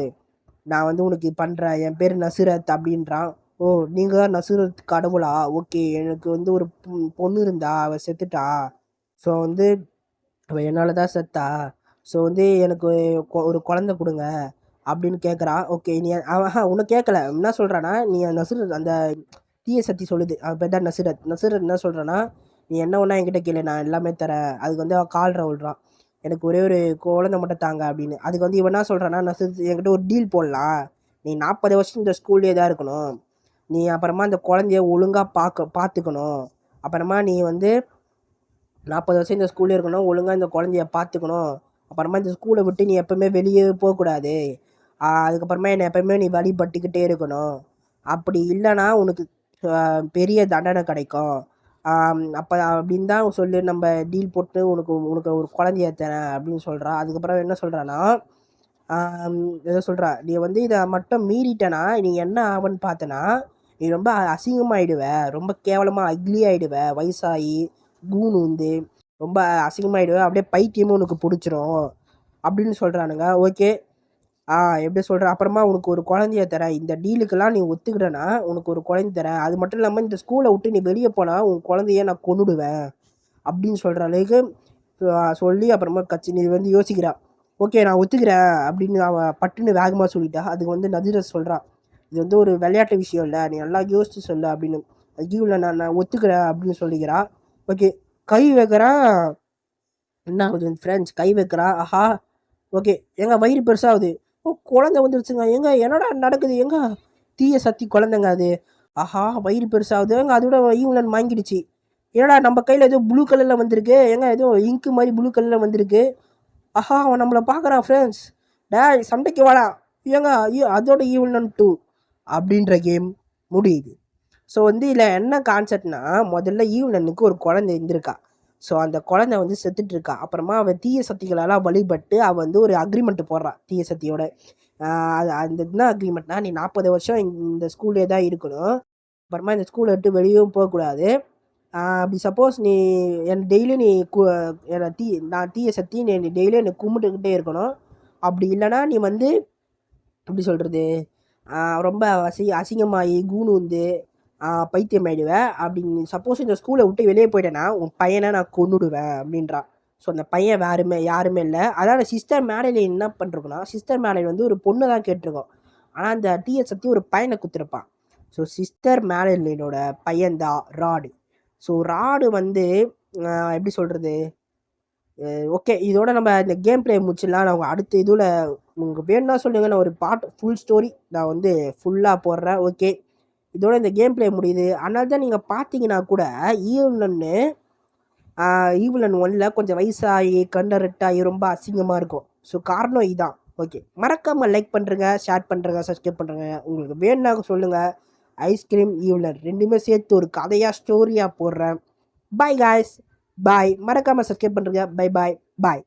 நான் வந்து உனக்கு பண்ணுறேன். என் பேர் நசுரத் அப்படின்றான். ஓ நீங்கள் தான் நசுரத் கடவுளா? ஓகே எனக்கு வந்து ஒரு பொண்ணு இருந்தா, அவள் செத்துட்டா. ஸோ வந்து அவள் என்னால் தான் செத்தா. ஸோ வந்து எனக்கு ஒரு குழந்தை கொடுங்க அப்படின்னு கேட்குறான். ஓகே நீ அவன் உன்னை கேட்கல. என்ன சொல்கிறான்னா, நீ நசுரத் அந்த தீய சக்தி சொல்லுது, அவன் பேர் தான் நசுரத் என்ன சொல்கிறான்னா, நீ என்ன ஒன்றா என்கிட்ட கேளு, நான் எல்லாமே தரேன். அதுக்கு வந்து அவன் கால்ற விட்றான், எனக்கு ஒரே ஒரு குழந்தை மட்டும் தாங்க அப்படின்னு. அதுக்கு வந்து இவன் என்ன சொல்கிறான்னா, நசுரத் என்கிட்ட ஒரு டீல் போடலாம். நீ 40 வருஷம் இந்த ஸ்கூல்லே தான் இருக்கணும். நீ அப்புறமா அந்த குழந்தைய ஒழுங்காக பார்த்துக்கணும். அப்புறமா நீ வந்து 40 வருஷம் இந்த ஸ்கூல்லே இருக்கணும், ஒழுங்காக இந்த குழந்தைய பார்த்துக்கணும். அப்புறமா இந்த ஸ்கூலை விட்டு நீ எப்போவுமே வெளியே போகக்கூடாது. அதுக்கப்புறமா என்னை எப்போயுமே நீ வழிபட்டுக்கிட்டே இருக்கணும். அப்படி இல்லைன்னா உனக்கு பெரிய தண்டனை கிடைக்கும். அப்போ அப்படின்னு தான் சொல்லி நம்ம டீல் போட்டு உனக்கு உனக்கு ஒரு குழந்தைய தரேன் அப்படின்னு சொல்கிறா. அதுக்கப்புறம் என்ன சொல்கிறான்னா, எதோ சொல்கிறா, நீ வந்து இதை மட்டும் மீறிட்டனா நீ என்ன ஆவன்னு பார்த்தனா, நீ ரொம்ப அசிங்கமாயிடுவ, ரொம்ப கேவலமாக அக்லி ஆகிடுவ, வயசாகி கூணு வந்து ரொம்ப அசிங்கமாயிடுவ, அப்படியே பைத்தியமும் உனக்கு பிடிச்சிரும் அப்படின்னு சொல்கிறானுங்க. ஓகே எப்படி சொல்கிறேன், அப்புறமா உனக்கு ஒரு குழந்தைய தரேன், இந்த டீலுக்கெல்லாம் நீ ஒத்துக்கிட்டனா உனக்கு ஒரு குழந்தை தரேன். அது மட்டும் இல்லாமல் இந்த ஸ்கூலை விட்டு நீ வெளியே போனால் உன் குழந்தைய நான் கொன்னுடுவேன் அப்படின்னு சொல்கிற அளவுக்கு சொல்லி அப்புறமா கட்சி நீ வந்து யோசிக்கிறா. ஓகே நான் ஒத்துக்கிறேன் அப்படின்னு அவன் பட்டுன்னு வேகமாக சொல்லிட்டா. அதுக்கு வந்து நதிரஸ் சொல்கிறான், இது வந்து ஒரு விளையாட்டு விஷயம் இல்லை, நீ நல்லா யோசிச்சு சொல்லு அப்படின்னு. இல்லை நான் ஒத்துக்கிறேன் அப்படின்னு சொல்லிக்கிறா. ஓகே கை வைக்கிறான். என்ன ஆகுது ஃப்ரெண்ட்ஸ், கை வைக்கிறான். ஆஹா ஓகே எங்க வயிறு பெருசாகுது. ஓ குழந்தை வந்துருச்சுங்க. எங்க என்னடா நடக்குது? எங்க தீய சக்தி குழந்தைங்க அது. ஆஹா வயிறு பெருசாகுது. எங்க அதோட ஈவலன் வாங்கிடுச்சு. என்னடா நம்ம கையில் ஏதோ ப்ளூ கலரில் வந்திருக்கு. ஏங்க ஏதோ இங்கு மாதிரி ப்ளூ கலரில் வந்திருக்கு. ஆஹா அவன் நம்மளை பார்க்குறான் ஃப்ரெண்ட்ஸ். டேய் சண்டைக்கு வாடா. ஏங்க ஐயோ அதோட ஈவலன் 2 அப்படின்ற கேம் முடியுது. ஸோ வந்து இதில் என்ன கான்செப்ட்னா, முதல்ல ஈவலனுக்கு ஒரு குழந்தை இருந்திருக்கா. ஸோ அந்த குழந்தை வந்து செத்துட்டு இருக்கா. அப்புறமா அவன் தீய சக்திகளெல்லாம் வழிபட்டு அவள் வந்து ஒரு அக்ரிமெண்ட் போடுறான் தீய சக்தியோட. அது அந்த என்ன அக்ரிமெண்ட்னா, நீ 40 வருஷம் இந்த ஸ்கூல்லே தான் இருக்கணும். அப்புறமா இந்த ஸ்கூலை விட்டு வெளியும் போகக்கூடாது. அப்படி சப்போஸ் நீ என் டெய்லியும் நீ என்னை நான் தீய சக்தி நீ டெய்லியும் என்னை கும்பிட்டுக்கிட்டே இருக்கணும். அப்படி இல்லைனா நீ வந்து எப்படி சொல்கிறது, ரொம்ப அசிங்கமாகி கூணு வந்து பைத்தியம் ஆயிடுவேன். அப்படின்னு சப்போஸ் இந்த ஸ்கூலை விட்டு வெளியே போயிட்டேன்னா உன் பையனை நான் கொன்னுடுவேன் அப்படின்றான். ஸோ அந்த பையன் யாருமே இல்லை. அதாவது சிஸ்டர் மேடையில் என்ன பண்ணிருக்கோன்னா, சிஸ்டர் மேடையில் வந்து ஒரு பொண்ணு தான் கேட்டிருக்கோம். ஆனால் அந்த டீயை சக்தி ஒரு பையனை குத்துருப்பான். ஸோ சிஸ்டர் மேடையினோட பையன் தான் ராடு. ஸோ ராடு வந்து எப்படி சொல்கிறது, ஓகே இதோட நம்ம இந்த கேம் பிளே முடிச்சிடலாம். நான் அடுத்த இதில் உங்களுக்கு வேணும்னா சொல்லுங்கள், நான் ஒரு ஃபுல் ஸ்டோரி நான் வந்து ஃபுல்லாக போடுறேன். ஓகே இதோட இந்த கேம் பிளே முடியுது. அதனால தான் நீங்கள் பார்த்தீங்கன்னா கூட ஈவலன் 1ல் கொஞ்சம் வயசாகி கண்டரெக்டாகி ரொம்ப அசிங்கமாக இருக்கும். ஸோ காரணம் இதுதான். ஓகே மறக்காமல் லைக் பண்ணுறங்க, ஷேர் பண்ணுறங்க, சப்ஸ்கிரைப் பண்ணுறங்க. உங்களுக்கு வேணும்னா சொல்லுங்கள். ஐஸ்கிரீம் ஈவலன் ரெண்டுமே சேர்த்து ஒரு கதையாக ஸ்டோரியாக போடுறேன். Bye guys. பாய். மறக்காமல் சப்ஸ்கிரைப் பண்ணுறேங்க. பை பாய் பாய்.